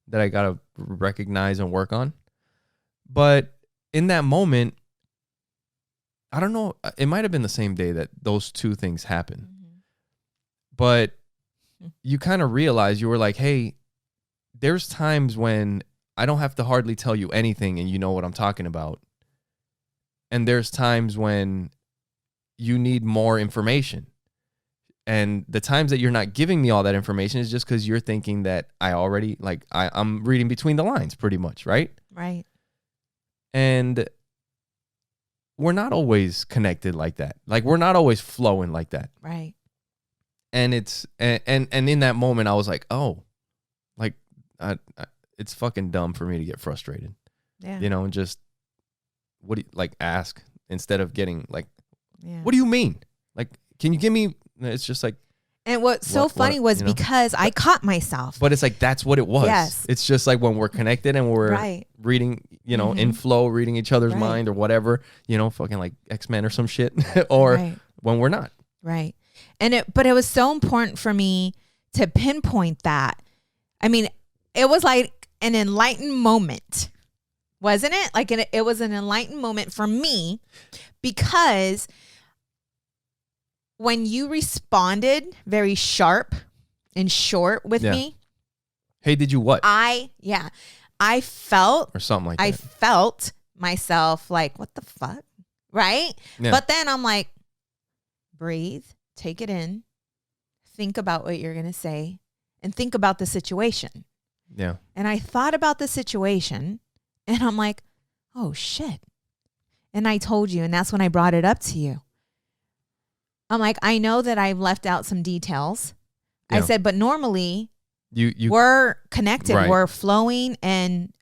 [SPEAKER 2] that I gotta recognize and work on. But in that moment, I don't know. It might have been the same day that those 2 things happened. But you kind of realize, you were like, hey, there's times when I don't have to hardly tell you anything and you know what I'm talking about. And there's times when you need more information. And the times that you're not giving me all that information is just because you're thinking that I already, like, I'm reading between the lines pretty much, right?
[SPEAKER 1] Right.
[SPEAKER 2] And we're not always connected like that. Like, we're not always flowing like that.
[SPEAKER 1] Right.
[SPEAKER 2] And it's and in that moment I was like, oh, like it's fucking dumb for me to get frustrated.
[SPEAKER 1] Yeah.
[SPEAKER 2] And just ask instead of getting like, what do you mean? Like, can you give me? It's just like,
[SPEAKER 1] And what's so funny was because I caught myself.
[SPEAKER 2] But it's like, that's what it was.
[SPEAKER 1] Yes.
[SPEAKER 2] It's just like when we're connected and we're reading, in flow, reading each other's mind or whatever, fucking like X-Men or some shit, or when we're not.
[SPEAKER 1] Right. But it was so important for me to pinpoint that. I mean, it was like an enlightened moment, wasn't it? Like it was an enlightened moment for me, because when you responded very sharp and short with me.
[SPEAKER 2] Hey, did you what?
[SPEAKER 1] I felt.
[SPEAKER 2] Or something like that.
[SPEAKER 1] I felt myself like, what the fuck? Right? Yeah. But then I'm like, breathe, take it in, think about what you're going to say, and think about the situation.
[SPEAKER 2] Yeah.
[SPEAKER 1] And I thought about the situation, and I'm like, oh, shit. And I told you, and that's when I brought it up to you. I'm like, I know that I've left out some details. Yeah. I said, but normally we're connected, we're flowing, and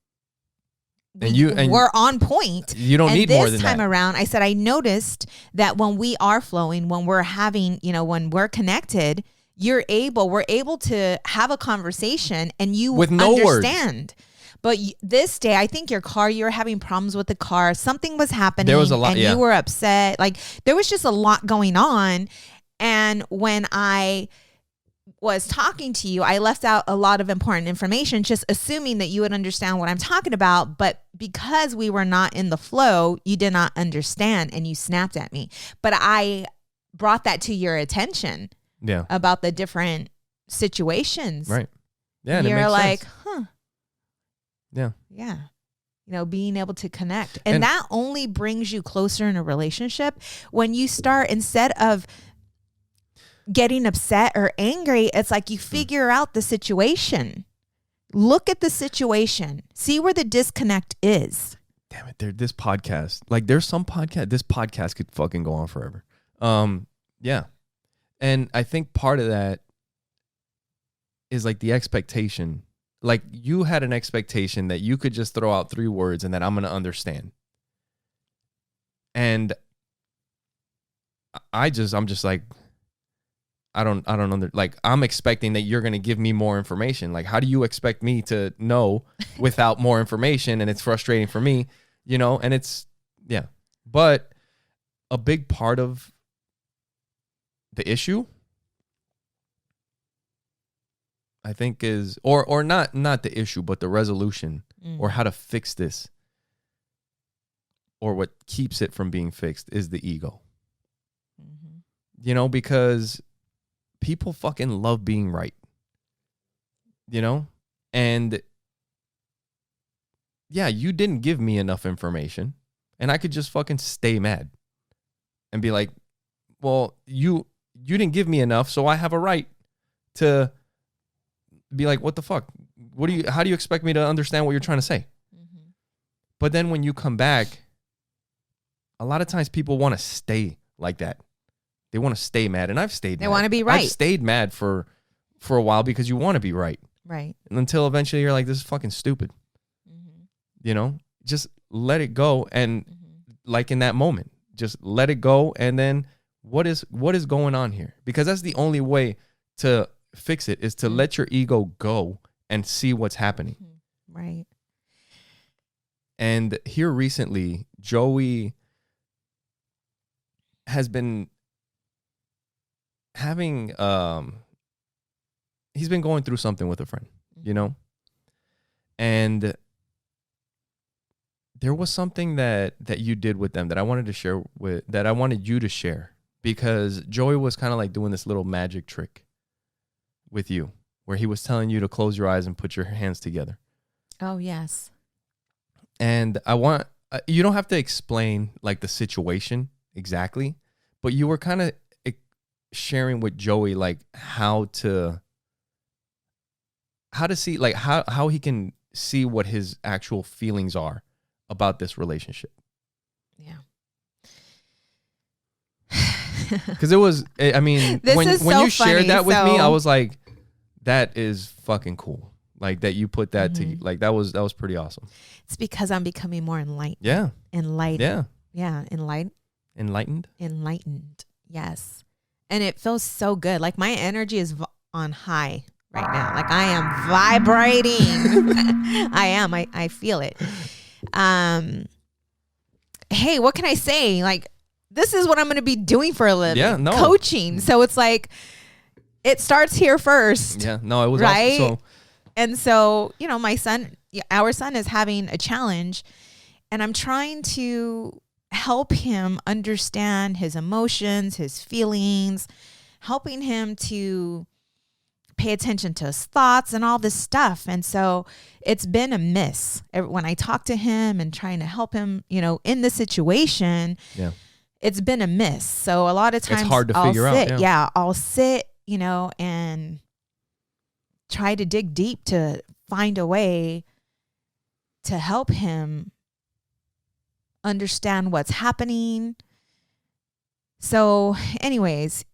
[SPEAKER 1] we're on point.
[SPEAKER 2] You don't need more than that.
[SPEAKER 1] This time around, I said, I noticed that when we are flowing, when we're having, when we're connected, we're able to have a conversation, and you
[SPEAKER 2] with no
[SPEAKER 1] understand.
[SPEAKER 2] Words.
[SPEAKER 1] But this day, I think you were having problems with the car. Something was happening.
[SPEAKER 2] There was a lot,
[SPEAKER 1] and you were upset. Like, there was just a lot going on. And when I was talking to you, I left out a lot of important information, just assuming that you would understand what I'm talking about. But because we were not in the flow, you did not understand, and you snapped at me. But I brought that to your attention.
[SPEAKER 2] Yeah.
[SPEAKER 1] About the different situations.
[SPEAKER 2] Right. Yeah.
[SPEAKER 1] And you're
[SPEAKER 2] it makes
[SPEAKER 1] like,
[SPEAKER 2] sense.
[SPEAKER 1] huh.
[SPEAKER 2] Yeah.
[SPEAKER 1] Yeah. Being able to connect. And that only brings you closer in a relationship when you start, instead of getting upset or angry, it's like you figure out the situation. Look at the situation. See where the disconnect is.
[SPEAKER 2] Damn it. This podcast, there's some podcast, this podcast could fucking go on forever. Yeah. And I think part of that is like the expectation. Like, you had an expectation that you could just throw out 3 words and that I'm going to understand. And I'm just like, I don't I'm expecting that you're going to give me more information. Like, how do you expect me to know without more information? And it's frustrating for me, and it's, yeah. But a big part of the issue, I think, is or not the issue, but the resolution, or how to fix this, or what keeps it from being fixed, is the ego. Mm-hmm. Because people fucking love being right. And yeah, you didn't give me enough information, and I could just fucking stay mad and be like, well, you didn't give me enough, so I have a right to be like, what the fuck? How do you expect me to understand what you're trying to say? Mm-hmm. But then when you come back, a lot of times people want to stay like that. They want to stay mad. And I've stayed mad.
[SPEAKER 1] They want to be right.
[SPEAKER 2] I've stayed mad for a while because you want to be right.
[SPEAKER 1] Right.
[SPEAKER 2] And until eventually you're like, this is fucking stupid. Mm-hmm. Just let it go. And like in that moment, just let it go. And then what is going on here? Because that's the only way to fix it, is to let your ego go and see what's happening.
[SPEAKER 1] Right.
[SPEAKER 2] And here recently, Joey has been having he's been going through something with a friend, and there was something that you did with them that I wanted you to share, because Joey was kind of like doing this little magic trick with you, where he was telling you to close your eyes and put your hands together.
[SPEAKER 1] Oh, yes.
[SPEAKER 2] And I want, you don't have to explain like the situation exactly, but you were kind of sharing with Joey like how to see, like how he can see what his actual feelings are about this relationship.
[SPEAKER 1] Yeah.
[SPEAKER 2] Because it was, I mean, when you shared that with me, I was like, that is fucking cool. Like that you put that to, like that was pretty awesome.
[SPEAKER 1] It's because I'm becoming more enlightened.
[SPEAKER 2] Yeah.
[SPEAKER 1] Enlightened.
[SPEAKER 2] Yeah.
[SPEAKER 1] Yeah. Enlightened.
[SPEAKER 2] Enlightened.
[SPEAKER 1] Enlightened. Yes. And it feels so good. Like my energy is on high right now. Like I am vibrating. I am. I feel it. Hey, what can I say? Like, this is what I'm going to be doing for a living.
[SPEAKER 2] Yeah, no.
[SPEAKER 1] Coaching. So it's like, it starts here first.
[SPEAKER 2] Yeah, no, it was
[SPEAKER 1] right.
[SPEAKER 2] Awesome.
[SPEAKER 1] And so, you know, our son is having a challenge, and I'm trying to help him understand his emotions, his feelings, helping him to pay attention to his thoughts and all this stuff. And so it's been a miss when I talk to him and trying to help him, you know, in the situation.
[SPEAKER 2] Yeah.
[SPEAKER 1] It's been a miss. So a lot of times
[SPEAKER 2] it's hard to figure out.
[SPEAKER 1] Yeah. I'll sit, you know, and try to dig deep to find a way to help him understand what's happening. So anyways,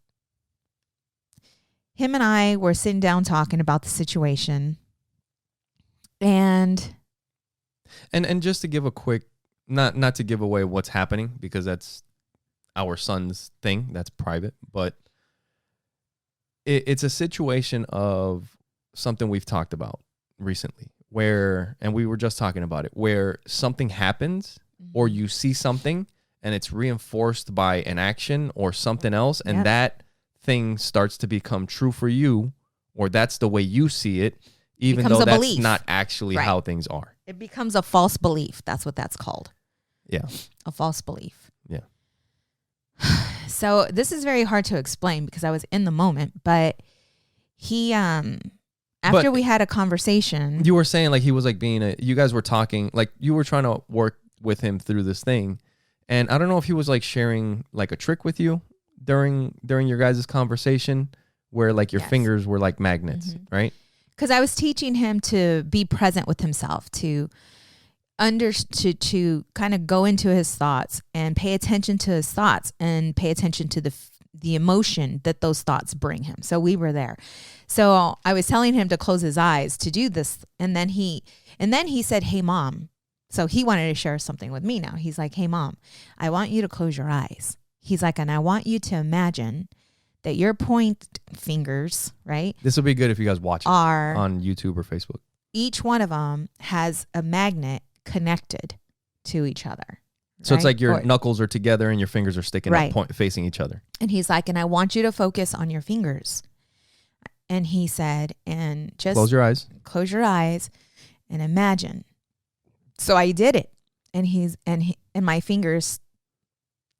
[SPEAKER 1] him and I were sitting down talking about the situation. And
[SPEAKER 2] just to give a quick, not to give away what's happening, because that's our son's thing, that's private, but it's a situation of something we've talked about recently where, and we were just talking about it, where something happens or you see something and it's reinforced by an action or something else, and that thing starts to become true for you, or that's the way you see it, even though that's belief. Not actually how things are.
[SPEAKER 1] It becomes a false belief. That's what that's called.
[SPEAKER 2] Yeah.
[SPEAKER 1] A false belief.
[SPEAKER 2] Yeah.
[SPEAKER 1] So this is very hard to explain because I was in the moment, but he, after we had a conversation.
[SPEAKER 2] You were saying like he was like you guys were talking, like you were trying to work with him through this thing. And I don't know if he was like sharing like a trick with you during your guys' conversation where like your fingers were like magnets, right?
[SPEAKER 1] Because I was teaching him to be present with himself, to kind of go into his thoughts and pay attention to his thoughts and pay attention to the emotion that those thoughts bring him. So we were there. So I was telling him to close his eyes to do this. And then he said, "Hey, Mom." So he wanted to share something with me now. He's like, "Hey, Mom, I want you to close your eyes." He's like, "And I want you to imagine that your point fingers," right?
[SPEAKER 2] This will be good if you guys watch it on YouTube or Facebook.
[SPEAKER 1] Each one of them has a magnet connected to each other.
[SPEAKER 2] So it's like your knuckles are together and your fingers are sticking up, facing each other.
[SPEAKER 1] And he's like, "And I want you to focus on your fingers." And he said, "And just
[SPEAKER 2] close your eyes
[SPEAKER 1] and imagine." So I did it, and my fingers,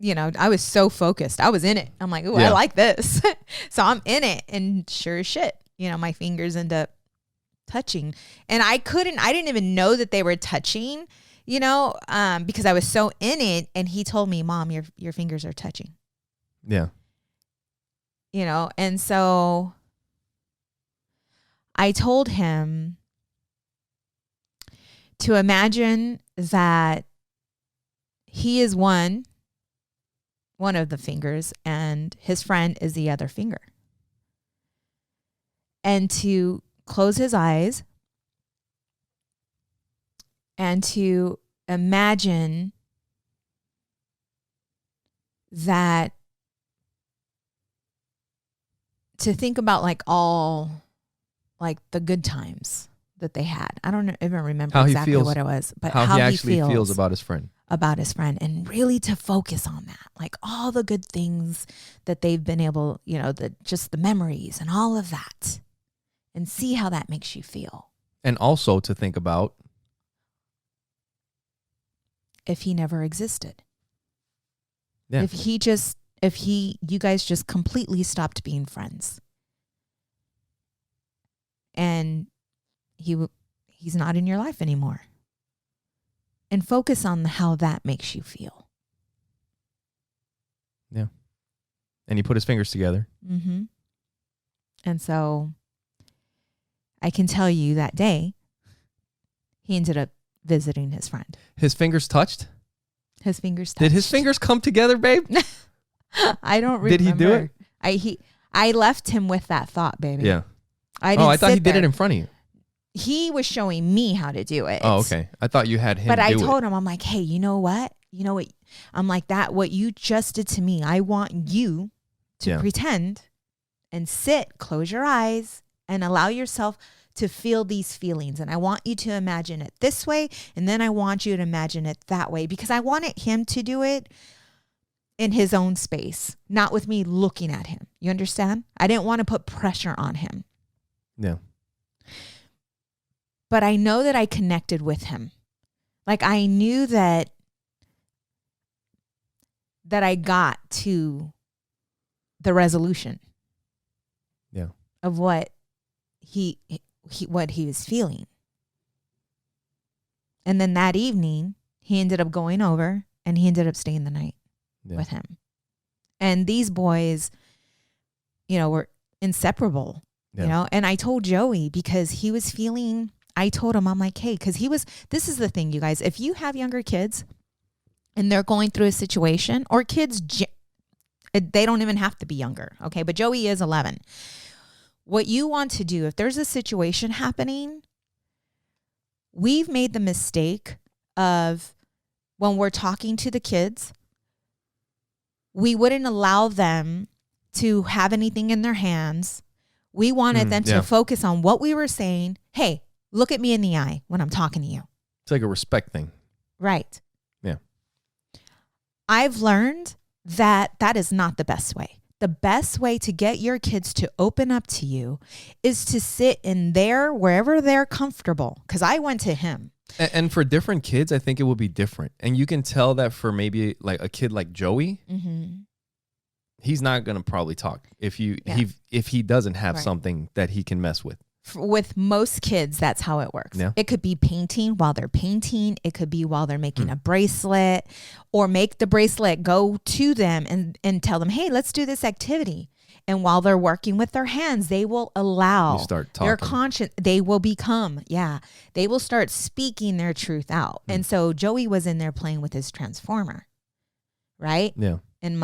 [SPEAKER 1] you know, I was so focused. I was in it. I'm like, "Ooh, I like this." So I'm in it, and sure as shit, you know, my fingers end up touching, and I didn't even know that they were touching, you know, because I was so in it. And he told me, "Mom, your fingers are touching."
[SPEAKER 2] Yeah.
[SPEAKER 1] You know, and so I told him to imagine that he is one of the fingers and his friend is the other finger. And to close his eyes and to imagine that, to think about like all like the good times that they had. I don't even remember exactly what it was, but how he actually feels
[SPEAKER 2] about his friend.
[SPEAKER 1] And really to focus on that, like all the good things that they've been able, you know, just the memories and all of that, and see how that makes you feel.
[SPEAKER 2] And also to think about
[SPEAKER 1] if he never existed.
[SPEAKER 2] Yeah.
[SPEAKER 1] If you guys just completely stopped being friends. And he's not in your life anymore. And focus on how that makes you feel.
[SPEAKER 2] Yeah. And he put his fingers together.
[SPEAKER 1] Mm-hmm. And so I can tell you that day, he ended up visiting his friend.
[SPEAKER 2] His fingers touched?
[SPEAKER 1] His fingers touched.
[SPEAKER 2] Did his fingers come together, babe?
[SPEAKER 1] I don't remember.
[SPEAKER 2] Did he do it?
[SPEAKER 1] I left him with that thought, baby.
[SPEAKER 2] Yeah.
[SPEAKER 1] I
[SPEAKER 2] thought he did it in front of you.
[SPEAKER 1] He was showing me how to do it.
[SPEAKER 2] Oh, okay. I thought you had him
[SPEAKER 1] But I told him, I'm like, "Hey, you know what? I'm like, that what you just did to me, I want you to pretend and sit, close your eyes, and allow yourself to feel these feelings. And I want you to imagine it this way, and then I want you to imagine it that way, because I wanted him to do it in his own space, not with me looking at him. You understand? I didn't want to put pressure on him.
[SPEAKER 2] Yeah.
[SPEAKER 1] But I know that I connected with him. Like, I knew that I got to the resolution.
[SPEAKER 2] Yeah.
[SPEAKER 1] Of what he was feeling. And then that evening, he ended up going over and he ended up staying the night with him. And these boys, were inseparable, and I told Joey, because he was feeling, I told him, I'm like, hey, because this is the thing, you guys, if you have younger kids and they're going through a situation, or kids, they don't even have to be younger. Okay. But Joey is 11. What you want to do, if there's a situation happening, we've made the mistake of, when we're talking to the kids, we wouldn't allow them to have anything in their hands. We wanted them to focus on what we were saying. Hey, look at me in the eye when I'm talking to you.
[SPEAKER 2] It's like a respect thing.
[SPEAKER 1] Right.
[SPEAKER 2] Yeah.
[SPEAKER 1] I've learned that is not the best way. The best way to get your kids to open up to you is to sit in wherever they're comfortable. Because I went to him.
[SPEAKER 2] And for different kids, I think it will be different. And you can tell that for maybe like a kid like Joey, he's not going to probably talk if he doesn't have something that he can mess with.
[SPEAKER 1] With most kids, that's how it works. Yeah. It could be painting while they're painting. It could be while they're making a bracelet, or make the bracelet go to them and tell them, hey, let's do this activity. And while they're working with their hands, they will allow their conscience. They will they will start speaking their truth out. And so Joey was in there playing with his transformer, right? Yeah. And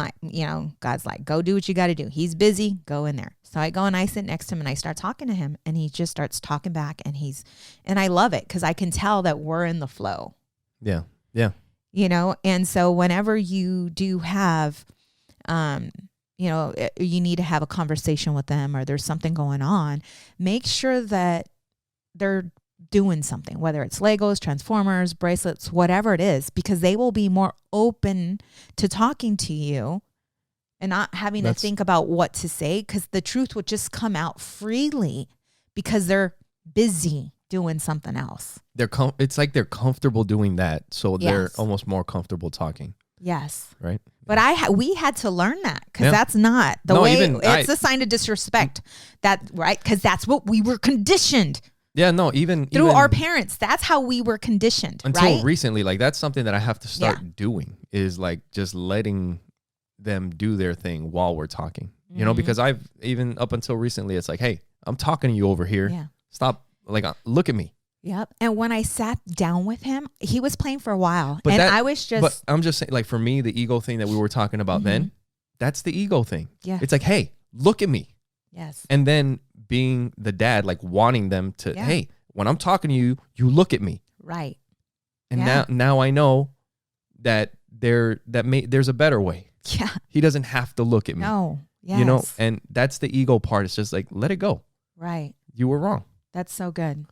[SPEAKER 1] God's like, go do what you got to do. He's busy. Go in there. So I go and I sit next to him and I start talking to him, and he just starts talking back, and I love it because I can tell that we're in the flow. Yeah. Yeah. And so whenever you do have, you need to have a conversation with them, or there's something going on, make sure that they're doing something, whether it's Legos, Transformers, bracelets, whatever it is, because they will be more open to talking to you and not having to think about what to say, because the truth would just come out freely because they're busy doing something else.
[SPEAKER 2] It's like they're comfortable doing that, so they're almost more comfortable talking.
[SPEAKER 1] Yes.
[SPEAKER 2] Right.
[SPEAKER 1] But we had to learn that, because that's not the way. It's a sign of disrespect. Because that's what we were conditioned.
[SPEAKER 2] Yeah, no, even
[SPEAKER 1] through our parents. That's how we were conditioned.
[SPEAKER 2] Until recently, like, that's something that I have to start doing, is like just letting them do their thing while we're talking. Because I've even up until recently, it's like, hey, I'm talking to you over here. Yeah. Stop, like, look at me.
[SPEAKER 1] Yep. And when I sat down with him, he was playing for a while. I was just.
[SPEAKER 2] But I'm just saying, like, for me, the ego thing that we were talking about then, that's the ego thing. Yeah. It's like, hey, look at me. Yes. And then being the dad, like, wanting them to, hey, when I'm talking to you, you look at me. Right. And now I know that there's a better way. Yeah. He doesn't have to look at me. No. Yes. And that's the ego part. It's just like, let it go. Right. You were wrong.
[SPEAKER 1] That's so good.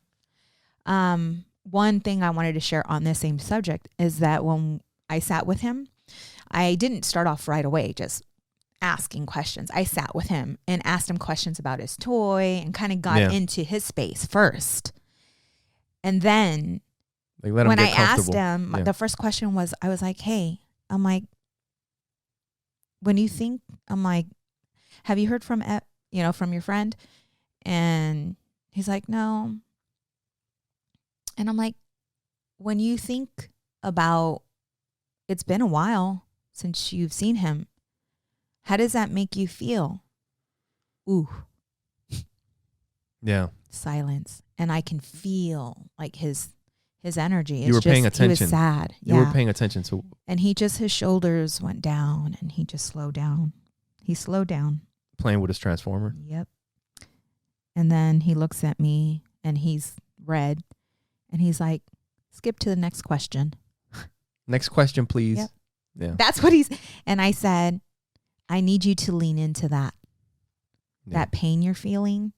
[SPEAKER 1] One thing I wanted to share on this same subject is that when I sat with him, I didn't start off right away just asking questions. I sat with him and asked him questions about his toy and kind of got into his space first. And then when I asked him, the first question was, I was like, hey, I'm like, when you think, I'm like, have you heard from your friend? And he's like, no. And I'm like, when you think about, it's been a while since you've seen him, how does that make you feel? Ooh. Yeah. Silence. And I can feel like his energy.
[SPEAKER 2] You were paying attention.
[SPEAKER 1] He was sad.
[SPEAKER 2] You were paying attention to.
[SPEAKER 1] And his shoulders went down and he just slowed down. He slowed down.
[SPEAKER 2] Playing with his transformer.
[SPEAKER 1] Yep. And then he looks at me and he's red. And he's like, skip to the next question.
[SPEAKER 2] Next question, please. Yep.
[SPEAKER 1] Yeah. That's what and I said, I need you to lean into that.
[SPEAKER 2] Yeah.
[SPEAKER 1] That pain you're feeling,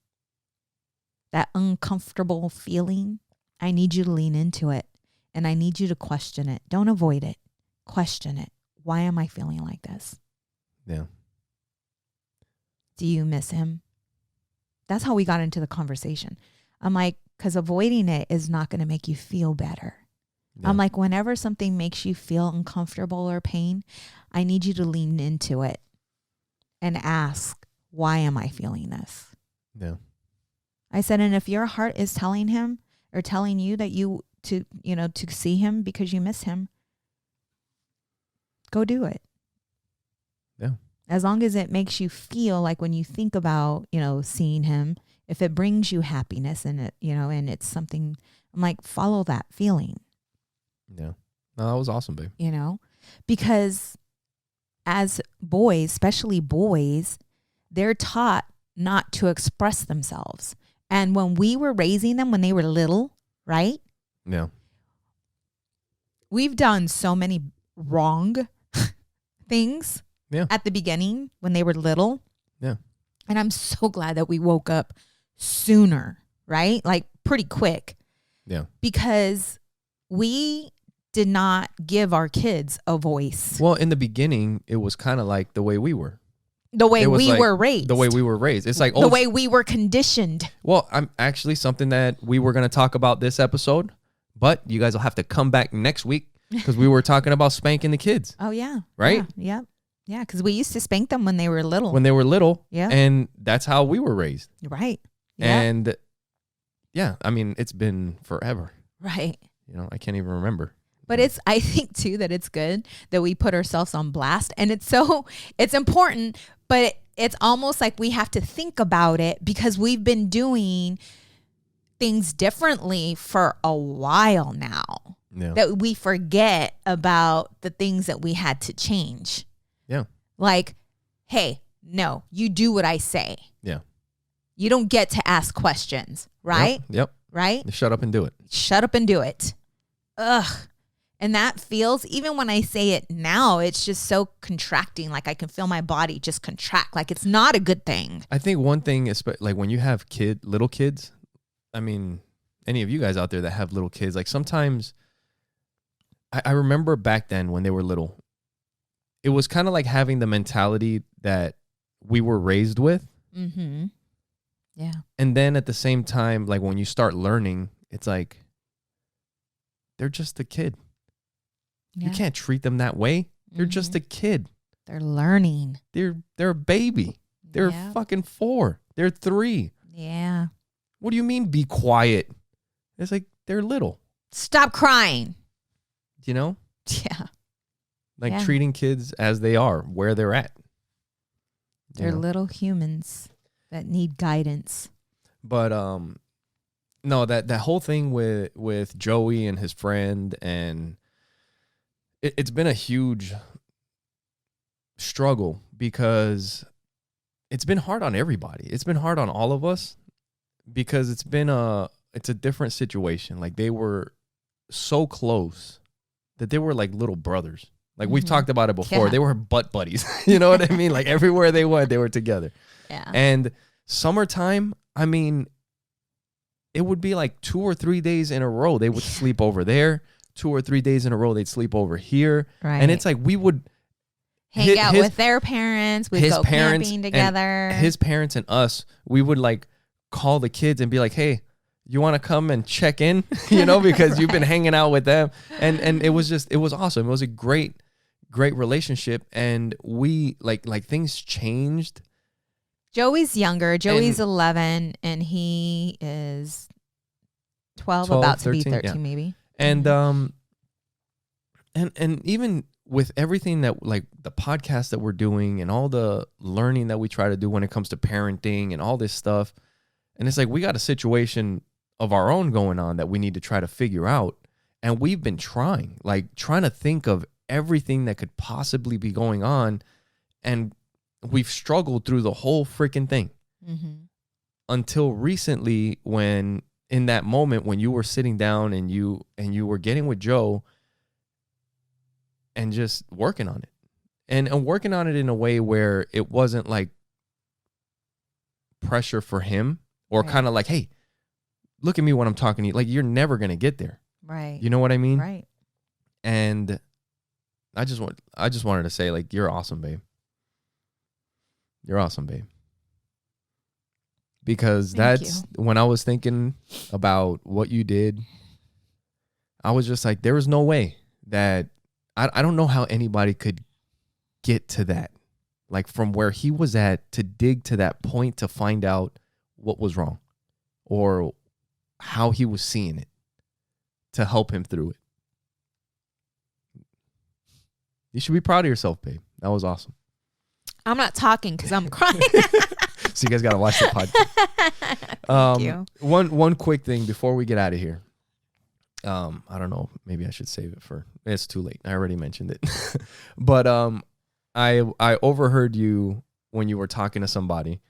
[SPEAKER 1] that uncomfortable feeling, I need you to lean into it. And I need you to question it. Don't avoid it. Question it. Why am I feeling like this?
[SPEAKER 2] Yeah.
[SPEAKER 1] Do you miss him? That's how we got into the conversation. I'm like, because avoiding it is not going to make you feel better.
[SPEAKER 2] Yeah.
[SPEAKER 1] I'm like, whenever something makes you feel uncomfortable or pain, I need you to lean into it and ask, why am I feeling this?
[SPEAKER 2] Yeah.
[SPEAKER 1] I said, and if your heart is telling him or telling you that to see him because you miss him, go do it.
[SPEAKER 2] Yeah.
[SPEAKER 1] As long as it makes you feel like when you think about, seeing him, if it brings you happiness and it, and it's something, I'm like, follow that feeling.
[SPEAKER 2] Yeah. No, that was awesome, babe.
[SPEAKER 1] Because as boys, especially boys, they're taught not to express themselves. And when we were raising them when they were little, right?
[SPEAKER 2] Yeah.
[SPEAKER 1] We've done so many wrong things at the beginning when they were little.
[SPEAKER 2] Yeah.
[SPEAKER 1] And I'm so glad that we woke up sooner, right? Like pretty quick.
[SPEAKER 2] Yeah.
[SPEAKER 1] Because we did not give our kids a voice.
[SPEAKER 2] Well, in the beginning, it was kind of like the way we were.
[SPEAKER 1] The way we were raised.
[SPEAKER 2] The way we were raised. It's like
[SPEAKER 1] the way we were conditioned.
[SPEAKER 2] Well, I'm actually something that we were going to talk about this episode, but you guys will have to come back next week because we were talking about spanking the kids.
[SPEAKER 1] Oh, yeah.
[SPEAKER 2] Right?
[SPEAKER 1] Yeah. Yeah, because we used to spank them when they were little.
[SPEAKER 2] Yeah. And that's how we were raised.
[SPEAKER 1] Right. Yeah.
[SPEAKER 2] And yeah, I mean, it's been forever.
[SPEAKER 1] Right.
[SPEAKER 2] I can't even remember.
[SPEAKER 1] But I think too that it's good that we put ourselves on blast, and it's important, but it's almost like we have to think about it because we've been doing things differently for a while now.
[SPEAKER 2] Yeah.
[SPEAKER 1] That we forget about the things that we had to change.
[SPEAKER 2] Yeah.
[SPEAKER 1] Like, hey, no, you do what I say.
[SPEAKER 2] Yeah.
[SPEAKER 1] You don't get to ask questions, right?
[SPEAKER 2] Yep.
[SPEAKER 1] Right?
[SPEAKER 2] Shut up and do it.
[SPEAKER 1] Shut up and do it. Ugh. And that feels, even when I say it now, it's just so contracting. Like I can feel my body just contract. Like it's not a good thing.
[SPEAKER 2] I think one thing is like when you have little kids, I mean, any of you guys out there that have little kids, like sometimes I remember back then when they were little, it was kind of like having the mentality that we were raised with.
[SPEAKER 1] Mm-hmm. Yeah.
[SPEAKER 2] And then at the same time, like when you start learning, it's like, they're just a kid. Yeah. You can't treat them that way. They're just a kid.
[SPEAKER 1] They're learning.
[SPEAKER 2] They're a baby. They're fucking 4. They're 3.
[SPEAKER 1] Yeah.
[SPEAKER 2] What do you mean be quiet? It's like they're little.
[SPEAKER 1] Stop crying.
[SPEAKER 2] Yeah. Like treating kids as they are, where they're at.
[SPEAKER 1] They're little humans that need guidance.
[SPEAKER 2] But no, that whole thing with Joey and his friend, and it's been a huge struggle because it's been hard on everybody. It's been hard on all of us because it's a different situation. Like they were so close that they were like little brothers. Like we've talked about it before. Yeah. They were butt buddies. You know what I mean? Like everywhere they went, they were together.
[SPEAKER 1] Yeah.
[SPEAKER 2] And summertime, I mean, it would be like 2 or 3 days in a row. They would sleep over there. 2 or 3 days in a row, they'd sleep over here.
[SPEAKER 1] Right.
[SPEAKER 2] And it's like we would
[SPEAKER 1] hang out with their parents. We'd go camping together.
[SPEAKER 2] His parents and us, we would like call the kids and be like, hey, you want to come and check in? Because you've been hanging out with them. And it was awesome. It was a great relationship. And we like things changed.
[SPEAKER 1] Joey's younger. Joey's 11 and he is 12 about 13, to be 13 maybe.
[SPEAKER 2] And and even with everything that like the podcast that we're doing and all the learning that we try to do when it comes to parenting and all this stuff, and it's like we got a situation of our own going on that we need to try to figure out, and we've been trying to think of everything that could possibly be going on, and we've struggled through the whole freaking thing until recently when. In that moment when you were sitting down and you were getting with Joe and just working on it and working on it in a way where it wasn't like pressure for him or kind of like, hey, look at me when I'm talking to you. Like, you're never going to get there.
[SPEAKER 1] Right.
[SPEAKER 2] You know what I mean?
[SPEAKER 1] Right.
[SPEAKER 2] And I just wanted to say, like, you're awesome, babe. You're awesome, babe. Because that's when I was thinking about what you did, I was just like, there was no way that I don't know how anybody could get to that. Like, from where he was at to dig to that point to find out what was wrong or how he was seeing it to help him through it. You should be proud of yourself, babe. That was awesome.
[SPEAKER 1] I'm not talking because I'm crying.
[SPEAKER 2] So you guys got to watch the podcast.
[SPEAKER 1] Thank you.
[SPEAKER 2] One quick thing before we get out of here. I don't know. Maybe I should save it for. It's too late. I already mentioned it. But I overheard you when you were talking to somebody,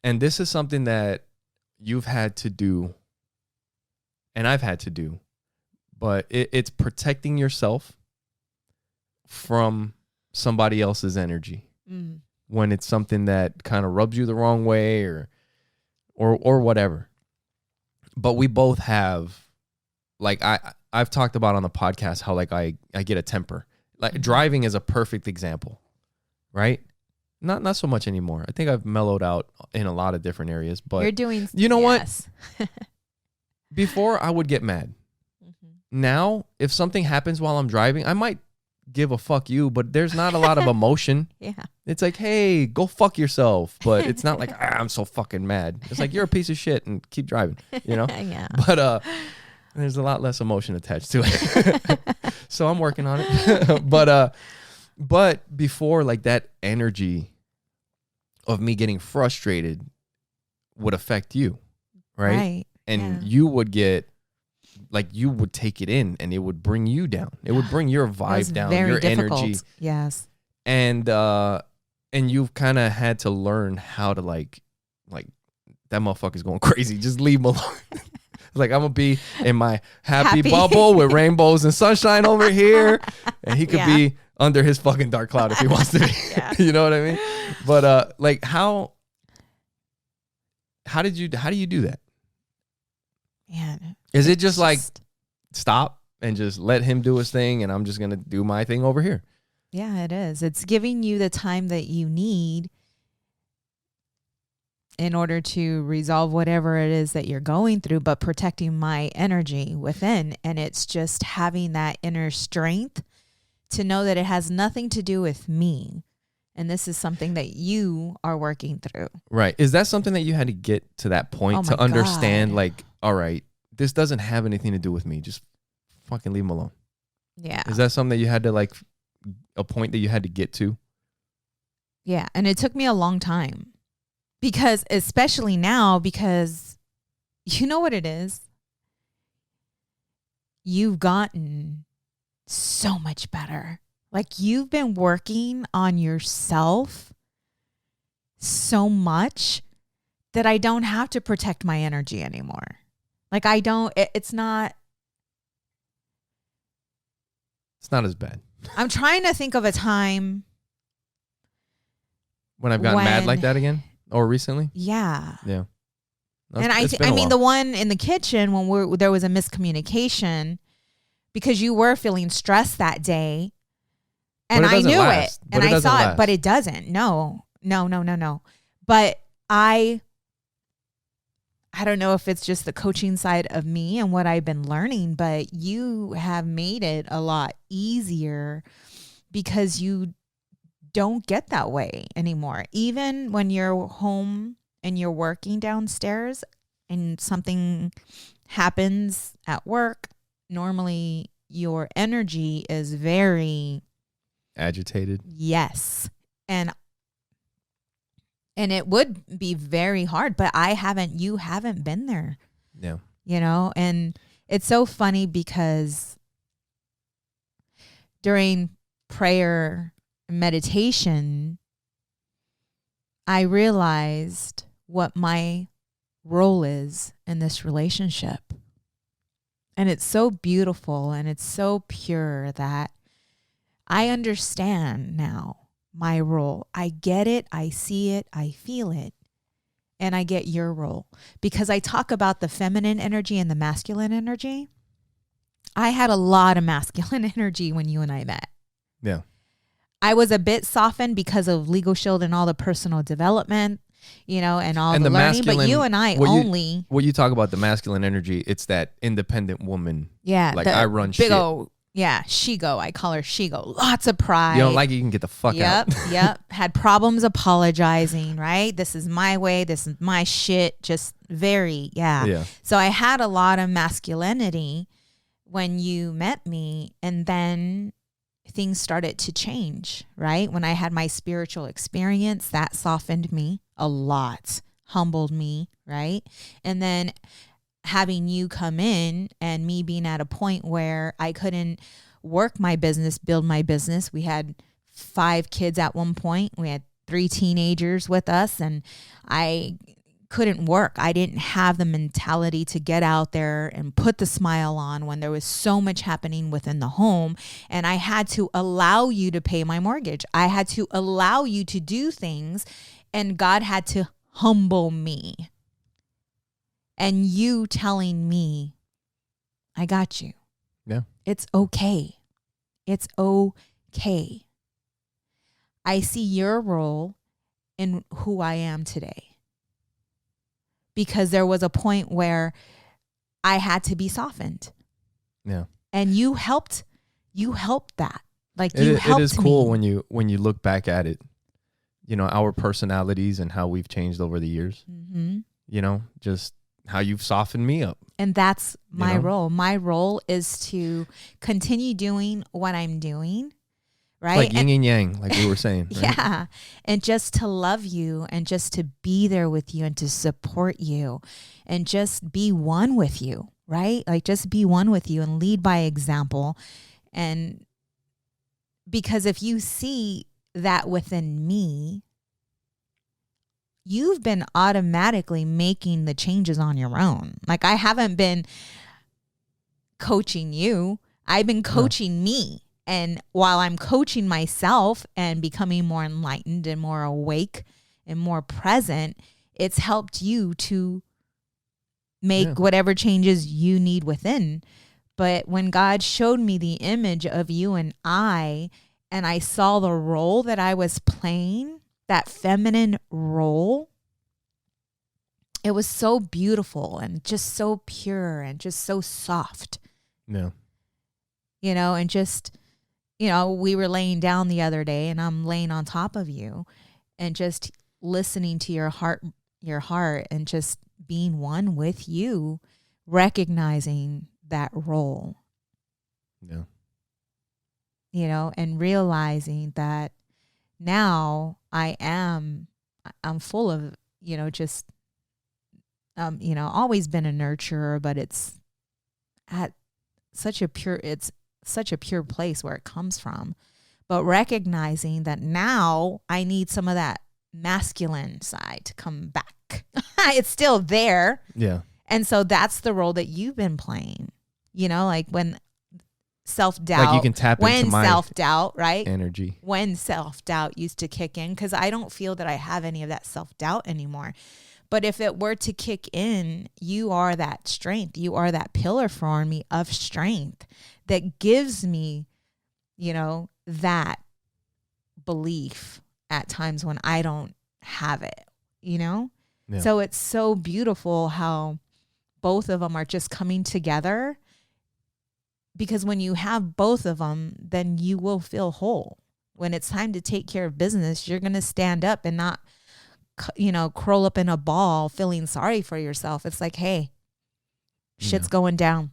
[SPEAKER 2] and this is something that you've had to do, and I've had to do, but it's protecting yourself from somebody else's energy when it's something that kind of rubs you the wrong way or whatever. But we both have, like, I've talked about on the podcast how, like, I get a temper. Like, driving is a perfect example, right? Not so much anymore. I think I've mellowed out in a lot of different areas, but
[SPEAKER 1] you're doing,
[SPEAKER 2] you know what? Before I would get mad. Now, if something happens while I'm driving, I might give a fuck you, but there's not a lot of emotion.
[SPEAKER 1] Yeah.
[SPEAKER 2] It's like, hey, go fuck yourself. But it's not like, I'm so fucking mad. It's like, you're a piece of shit and keep driving, you know?
[SPEAKER 1] Yeah.
[SPEAKER 2] But there's a lot less emotion attached to it. So I'm working on it. But before, like, that energy of me getting frustrated would affect you, right? And you would get, like, you would take it in and it would bring you down. It would bring your vibe down, your energy.
[SPEAKER 1] Yes.
[SPEAKER 2] And you've kind of had to learn how to, like that motherfucker's going crazy. Just leave him alone. Like, I'm going to be in my happy bubble with rainbows and sunshine over here. And he could be under his fucking dark cloud if he wants to be. You know what I mean? But like, how do you do that?
[SPEAKER 1] Man,
[SPEAKER 2] is it just like stop and just let him do his thing and I'm just going to do my thing over here?
[SPEAKER 1] Yeah, it is. It's giving you the time that you need in order to resolve whatever it is that you're going through, but protecting my energy within. And it's just having that inner strength to know that it has nothing to do with me. And this is something that you are working through. Right.
[SPEAKER 2] Is that something that you had to get to that point to understand, like, all right, this doesn't have anything to do with me. Just fucking leave him alone.
[SPEAKER 1] Yeah.
[SPEAKER 2] Is that something that you had to, like, a point that you had to get to?
[SPEAKER 1] Yeah. And it took me a long time. Because, especially now, because you know what it is? You've gotten so much better. Like, you've been working on yourself so much that I don't have to protect my energy anymore. Like, it's not
[SPEAKER 2] as bad.
[SPEAKER 1] I'm trying to think of a time
[SPEAKER 2] when I've gotten mad like that again. Or recently?
[SPEAKER 1] Yeah.
[SPEAKER 2] Yeah.
[SPEAKER 1] And I mean, the one in the kitchen when there was a miscommunication because you were feeling stressed that day. And I knew it. And I saw it, but it doesn't. No. But I don't know if it's just the coaching side of me and what I've been learning, but you have made it a lot easier because you don't get that way anymore. Even when you're home and you're working downstairs and something happens at work, normally your energy is very
[SPEAKER 2] agitated.
[SPEAKER 1] Yes. And it would be very hard, but you haven't been there.
[SPEAKER 2] Yeah.
[SPEAKER 1] You know, and it's so funny because during prayer meditation, I realized what my role is in this relationship. And it's so beautiful and it's so pure that I understand now my role. I get it. I see it. I feel it. And I get your role. Because I talk about the feminine energy and the masculine energy. I had a lot of masculine energy when you and I met.
[SPEAKER 2] Yeah.
[SPEAKER 1] I was a bit softened because of Legal Shield and all the personal development, and all the learning. But you and I only.
[SPEAKER 2] When you talk about the masculine energy, it's that independent woman.
[SPEAKER 1] Yeah.
[SPEAKER 2] Like I run shit.
[SPEAKER 1] She-go. I call her she-go. Lots of pride.
[SPEAKER 2] You don't like it, you can get the fuck out.
[SPEAKER 1] Yep. Had problems apologizing, right? This is my way. This is my shit. Just very, yeah. So I had a lot of masculinity when you met me, and then things started to change, right? When I had my spiritual experience, that softened me a lot, humbled me, right? And then having you come in and me being at a point where I couldn't work my business, build my business. We had 5 kids at one point. We had 3 teenagers with us, and I couldn't work. I didn't have the mentality to get out there and put the smile on when there was so much happening within the home. And I had to allow you to pay my mortgage. I had to allow you to do things, and God had to humble me. And you telling me, I got you.
[SPEAKER 2] Yeah.
[SPEAKER 1] It's okay. It's okay. I see your role in who I am today. Because there was a point where I had to be softened.
[SPEAKER 2] Yeah.
[SPEAKER 1] And you helped that. Like
[SPEAKER 2] it is cool
[SPEAKER 1] me.
[SPEAKER 2] when you look back at it, our personalities and how we've changed over the years, just how you've softened me up.
[SPEAKER 1] And that's my role. My role is to continue doing what I'm doing. Right?
[SPEAKER 2] Like yin and yang, like we were saying. Right?
[SPEAKER 1] Yeah. And just to love you and just to be there with you and to support you and just be one with you, right? Like just be one with you and lead by example. And because if you see that within me, you've been automatically making the changes on your own. Like I haven't been coaching you. I've been coaching me. And while I'm coaching myself and becoming more enlightened and more awake and more present, it's helped you to make whatever changes you need within. But when God showed me the image of you and I saw the role that I was playing, that feminine role, it was so beautiful and just so pure and just so soft.
[SPEAKER 2] Yeah.
[SPEAKER 1] And just... we were laying down the other day and I'm laying on top of you and just listening to your heart and just being one with you, recognizing that role.
[SPEAKER 2] Yeah.
[SPEAKER 1] And realizing that now I'm full of, always been a nurturer, but it's at such a pure place where it comes from, but recognizing that now I need some of that masculine side to come back. It's still there.
[SPEAKER 2] Yeah.
[SPEAKER 1] And so that's the role that you've been playing, like when self-doubt,
[SPEAKER 2] like you can tap into my
[SPEAKER 1] self-doubt, right?
[SPEAKER 2] Energy.
[SPEAKER 1] When self-doubt used to kick in, because I don't feel that I have any of that self-doubt anymore. But if it were to kick in, you are that strength. You are that pillar for me of strength that gives me, that belief at times when I don't have it, Yeah. So it's so beautiful how both of them are just coming together, because when you have both of them, then you will feel whole. When it's time to take care of business, you're going to stand up and not, curl up in a ball feeling sorry for yourself. It's like, hey, shit's going down.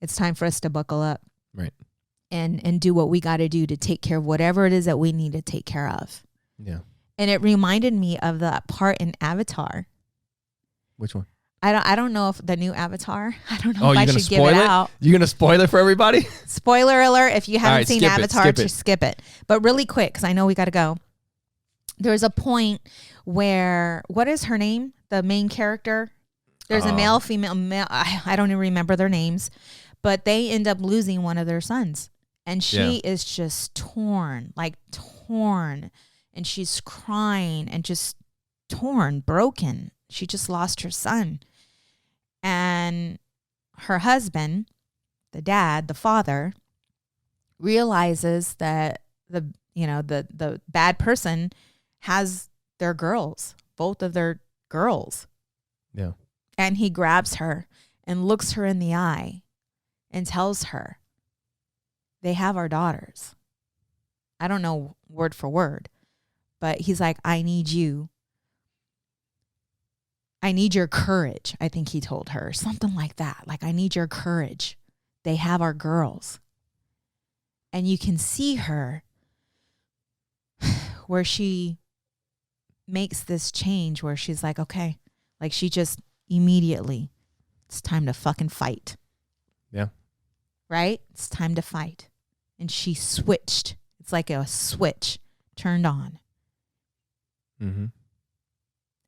[SPEAKER 1] It's time for us to buckle up.
[SPEAKER 2] Right.
[SPEAKER 1] And do what we got to do to take care of whatever it is that we need to take care of.
[SPEAKER 2] Yeah.
[SPEAKER 1] And it reminded me of that part in Avatar.
[SPEAKER 2] Which one?
[SPEAKER 1] I don't know if the new Avatar. I don't know if I should give it out.
[SPEAKER 2] You're gonna spoil it for everybody?
[SPEAKER 1] Spoiler alert! If you haven't seen Avatar, just skip it. But really quick, because I know we got to go. There's a point where, what is her name? The main character. There's a male, female. I don't even remember their names, but they end up losing one of their sons, and she is just torn. and she's crying and just torn, broken. She just lost her son. And her husband, the dad, the father, realizes that the bad person has their girls, both of their girls.
[SPEAKER 2] Yeah.
[SPEAKER 1] And he grabs her and looks her in the eye and tells her, they have our daughters. I don't know word for word, but he's like, I need you. I need your courage. I think he told her something like that. Like, I need your courage. They have our girls. And you can see her where she makes this change where she's like, okay, like she just immediately, it's time to fucking fight.
[SPEAKER 2] Yeah.
[SPEAKER 1] Right? It's time to fight. And she switched. It's like a switch turned on.
[SPEAKER 2] Mm-hmm.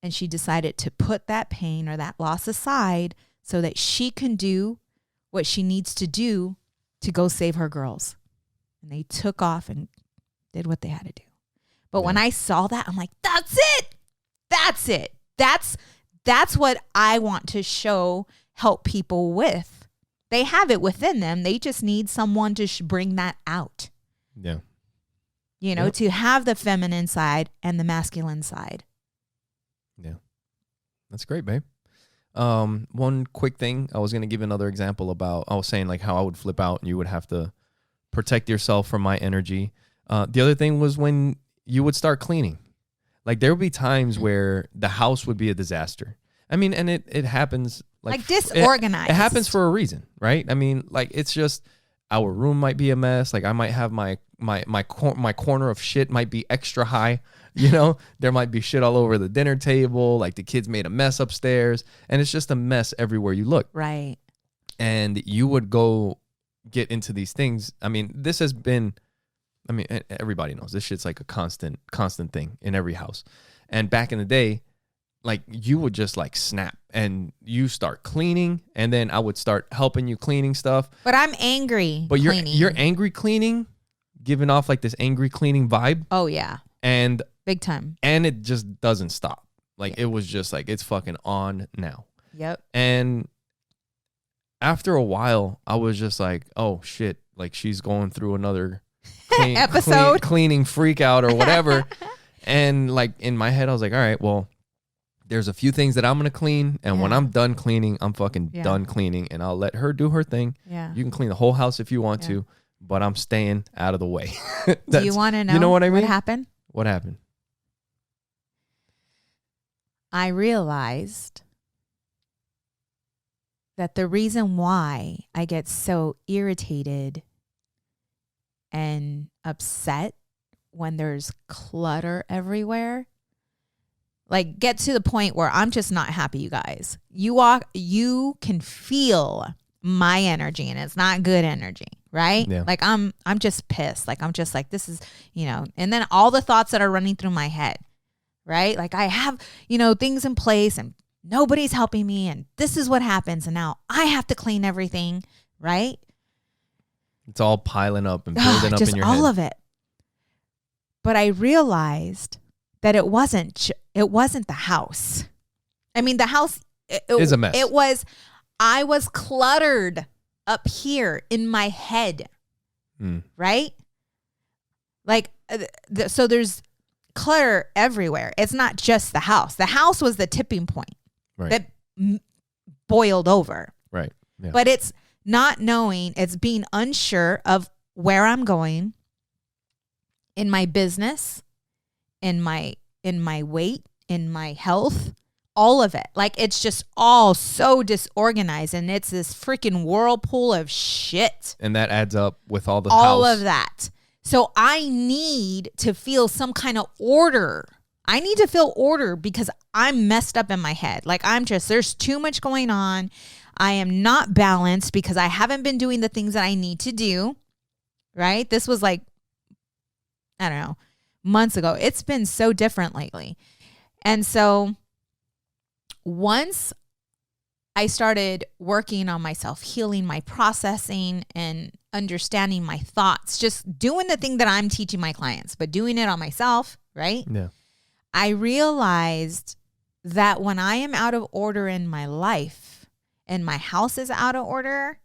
[SPEAKER 1] And she decided to put that pain or that loss aside so that she can do what she needs to do to go save her girls. And they took off and did what they had to do. But when I saw that, I'm like, that's it. That's it. That's what I want to help people with. They have it within them. They just need someone to bring that out.
[SPEAKER 2] Yeah.
[SPEAKER 1] To have the feminine side and the masculine side.
[SPEAKER 2] Yeah. That's great, babe. One quick thing. I was going to give another example about, I was saying like how I would flip out and you would have to protect yourself from my energy. The other thing was when you would start cleaning. Like there would be times where the house would be a disaster. I mean, and it happens
[SPEAKER 1] like disorganized.
[SPEAKER 2] It happens for a reason, right? I mean, like it's just our room might be a mess. Like I might have my corner of shit might be extra high. There might be shit all over the dinner table. Like the kids made a mess upstairs, and it's just a mess everywhere you look.
[SPEAKER 1] Right.
[SPEAKER 2] And you would go get into these things. I mean, this has been. I mean, everybody knows this shit's like a constant thing in every house. And back in the day, like you would just like snap and you start cleaning, and then I would start helping you cleaning stuff.
[SPEAKER 1] But I'm angry.
[SPEAKER 2] But you're angry cleaning, giving off like this angry cleaning vibe.
[SPEAKER 1] Oh yeah.
[SPEAKER 2] And
[SPEAKER 1] big time.
[SPEAKER 2] And it just doesn't stop. Like it was just like it's fucking on now.
[SPEAKER 1] Yep.
[SPEAKER 2] And after a while, I was just like, oh shit, like she's going through another
[SPEAKER 1] episode
[SPEAKER 2] cleaning freak out or whatever. And like in my head I was like, all right, well there's a few things that I'm gonna clean, and when I'm done cleaning, I'm fucking done cleaning, and I'll let her do her thing. You can clean the whole house if you want to, but I'm staying out of the way.
[SPEAKER 1] Do you want to know?
[SPEAKER 2] You know what I mean?
[SPEAKER 1] What happened?
[SPEAKER 2] What happened?
[SPEAKER 1] I realized that the reason why I get so irritated and upset when there's clutter everywhere, like get to the point where I'm just not happy, you guys. You can feel my energy, and it's not good energy, right?
[SPEAKER 2] Yeah.
[SPEAKER 1] Like I'm just pissed. Like I'm just like, this is, and then all the thoughts that are running through my head, right? Like I have, things in place and nobody's helping me, and this is what happens, and now I have to clean everything, right?
[SPEAKER 2] It's all piling up and building up in your head.
[SPEAKER 1] Just all of it. But I realized that it wasn't the house. I mean, the house
[SPEAKER 2] is a mess.
[SPEAKER 1] I was cluttered up here in my head, right? Like, so there's clutter everywhere. It's not just the house. The house was the tipping point that boiled over.
[SPEAKER 2] Right. Yeah.
[SPEAKER 1] But it's not knowing, it's being unsure of where I'm going in my business, in my weight, in my health, all of it. Like it's just all so disorganized, and it's this freaking whirlpool of shit.
[SPEAKER 2] And that adds up with all
[SPEAKER 1] all of that. So I need to feel some kind of order. I need to feel order because I'm messed up in my head. Like there's too much going on. I am not balanced because I haven't been doing the things that I need to do. Right? This was like, I don't know, months ago. It's been so different lately. And so once I started working on myself, healing my processing and understanding my thoughts, just doing the thing that I'm teaching my clients, but doing it on myself, right?
[SPEAKER 2] Yeah.
[SPEAKER 1] I realized that when I am out of order in my life and my house is out of order,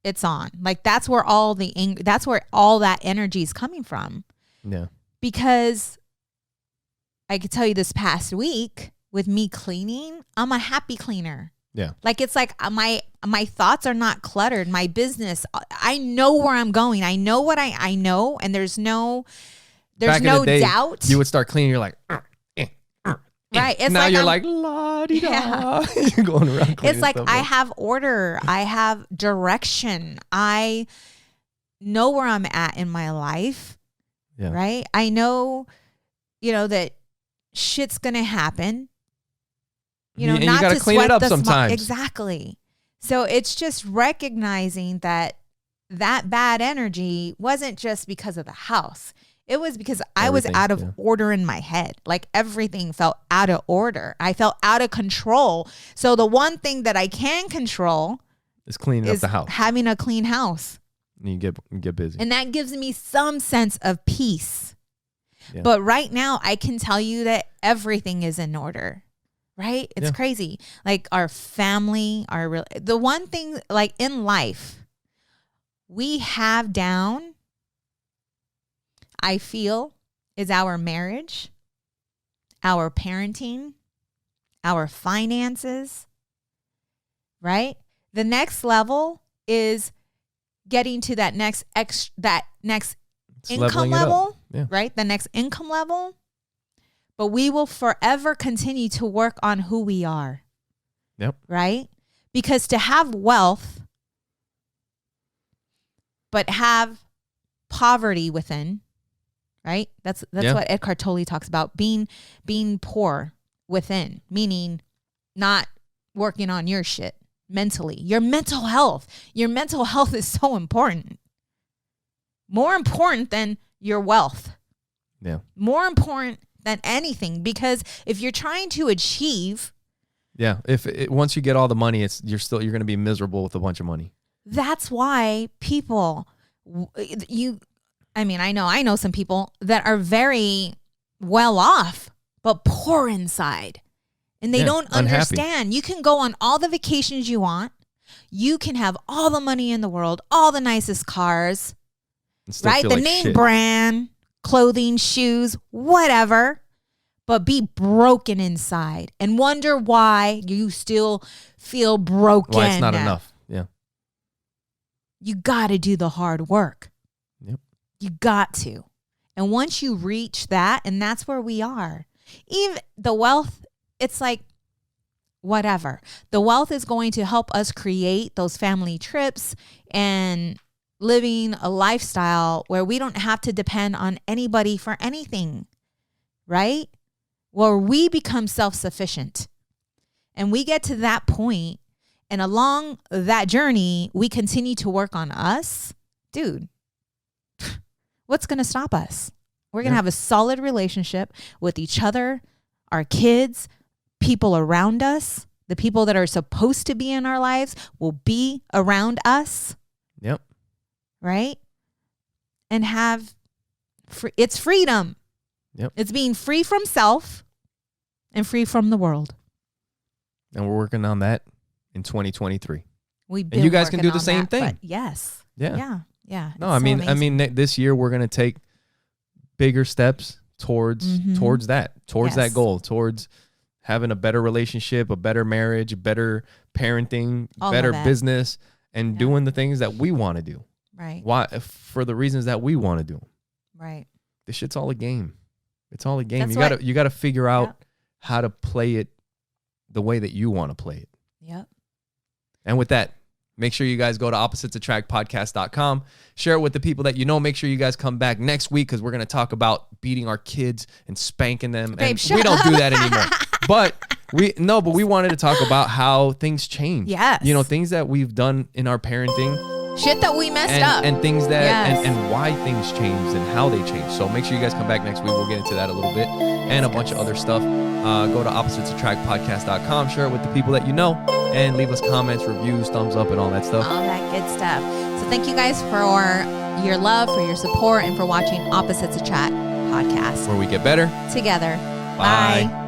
[SPEAKER 1] it's on. Like that's where all that energy is coming from.
[SPEAKER 2] Yeah.
[SPEAKER 1] Because I could tell you this past week with me cleaning, I'm a happy cleaner.
[SPEAKER 2] Yeah.
[SPEAKER 1] Like it's like my thoughts are not cluttered. My business, I know where I'm going. I know what I know, and there's no
[SPEAKER 2] Back in the day,
[SPEAKER 1] doubt.
[SPEAKER 2] You would start cleaning. You're like,
[SPEAKER 1] right. It's
[SPEAKER 2] now
[SPEAKER 1] like
[SPEAKER 2] you're like, la-di-da.
[SPEAKER 1] Yeah.
[SPEAKER 2] You're going around cleaning.
[SPEAKER 1] It's like
[SPEAKER 2] stuff
[SPEAKER 1] I
[SPEAKER 2] up.
[SPEAKER 1] have order. I have direction. I know where I'm at in my life.
[SPEAKER 2] Yeah.
[SPEAKER 1] Right. I know, that shit's gonna happen.
[SPEAKER 2] And
[SPEAKER 1] not
[SPEAKER 2] you gotta
[SPEAKER 1] to
[SPEAKER 2] clean
[SPEAKER 1] sweat
[SPEAKER 2] it up
[SPEAKER 1] the
[SPEAKER 2] sometimes.
[SPEAKER 1] Exactly. So it's just recognizing that bad energy wasn't just because of the house. It was because I was out of order in my head. Like everything felt out of order. I felt out of control. So the one thing that I can control
[SPEAKER 2] is cleaning up the house,
[SPEAKER 1] having a clean house.
[SPEAKER 2] And you get busy.
[SPEAKER 1] And that gives me some sense of peace.
[SPEAKER 2] Yeah.
[SPEAKER 1] But right now I can tell you that everything is in order. Right? It's crazy. Like our family, the one thing like in life we have down, I feel, is our marriage, our parenting, our finances, right? The next level is getting to that next income level, right? The next income level. But we will forever continue to work on who we are.
[SPEAKER 2] Yep.
[SPEAKER 1] Right? Because to have wealth, but have poverty within, right? That's what Eckhart Tolle talks about, being poor within, meaning not working on your shit mentally. Your mental health. Your mental health is so important. More important than your wealth.
[SPEAKER 2] Yeah.
[SPEAKER 1] More important than anything, because if you're trying to achieve,
[SPEAKER 2] once you get all the money, you're going to be miserable with a bunch of money.
[SPEAKER 1] That's why people, I know some people that are very well off, but poor inside, and they don't understand. Unhappy. You can go on all the vacations you want. You can have all the money in the world, all the nicest cars, right? The name brand, clothing, shoes, whatever, but be broken inside and wonder why you still feel broken.
[SPEAKER 2] Why it's not enough. Yeah.
[SPEAKER 1] You got to do the hard work.
[SPEAKER 2] Yep.
[SPEAKER 1] You got to. And once you reach that, and that's where we are. Even the wealth, it's like whatever. The wealth is going to help us create those family trips and living a lifestyle where we don't have to depend on anybody for anything, right? Where we become self-sufficient. And we get to that point, and along that journey, we continue to work on us. Dude, what's going to stop us? We're going to have a solid relationship with each other, our kids, people around us. The people that are supposed to be in our lives will be around us.
[SPEAKER 2] Yep.
[SPEAKER 1] Right? And it's freedom.
[SPEAKER 2] Yep.
[SPEAKER 1] It's being free from self and free from the world.
[SPEAKER 2] And we're working on that in 2023.
[SPEAKER 1] And
[SPEAKER 2] you guys can do the same thing.
[SPEAKER 1] Yes.
[SPEAKER 2] Yeah.
[SPEAKER 1] Yeah.
[SPEAKER 2] No, I mean, this year we're going to take bigger steps towards that goal, towards having a better relationship, a better marriage, better parenting, better business, and doing the things that we want to do.
[SPEAKER 1] Right.
[SPEAKER 2] Why? For the reasons that we want to do.
[SPEAKER 1] Right.
[SPEAKER 2] This shit's all a game. It's all a game. You gotta figure out how to play it the way that you want to play it.
[SPEAKER 1] Yep.
[SPEAKER 2] And with that, make sure you guys go to oppositesattractpodcast.com. Share it with the people that you know. Make sure you guys come back next week because we're going to talk about beating our kids and spanking them.
[SPEAKER 1] Babe,
[SPEAKER 2] and we don't do that anymore. But we wanted to talk about how things change.
[SPEAKER 1] Yes.
[SPEAKER 2] Things that we've done in our parenting
[SPEAKER 1] Shit that we messed up.
[SPEAKER 2] And things that, and why things changed and how they changed. So make sure you guys come back next week. We'll get into that a little bit and a bunch of other stuff. Go to oppositesattractpodcast.com, share it with the people that you know, and leave us comments, reviews, thumbs up, and all that stuff.
[SPEAKER 1] All that good stuff. So thank you guys for your love, for your support, and for watching Opposites Attract podcast.
[SPEAKER 2] Where we get better
[SPEAKER 1] together.
[SPEAKER 2] Bye.
[SPEAKER 1] Bye.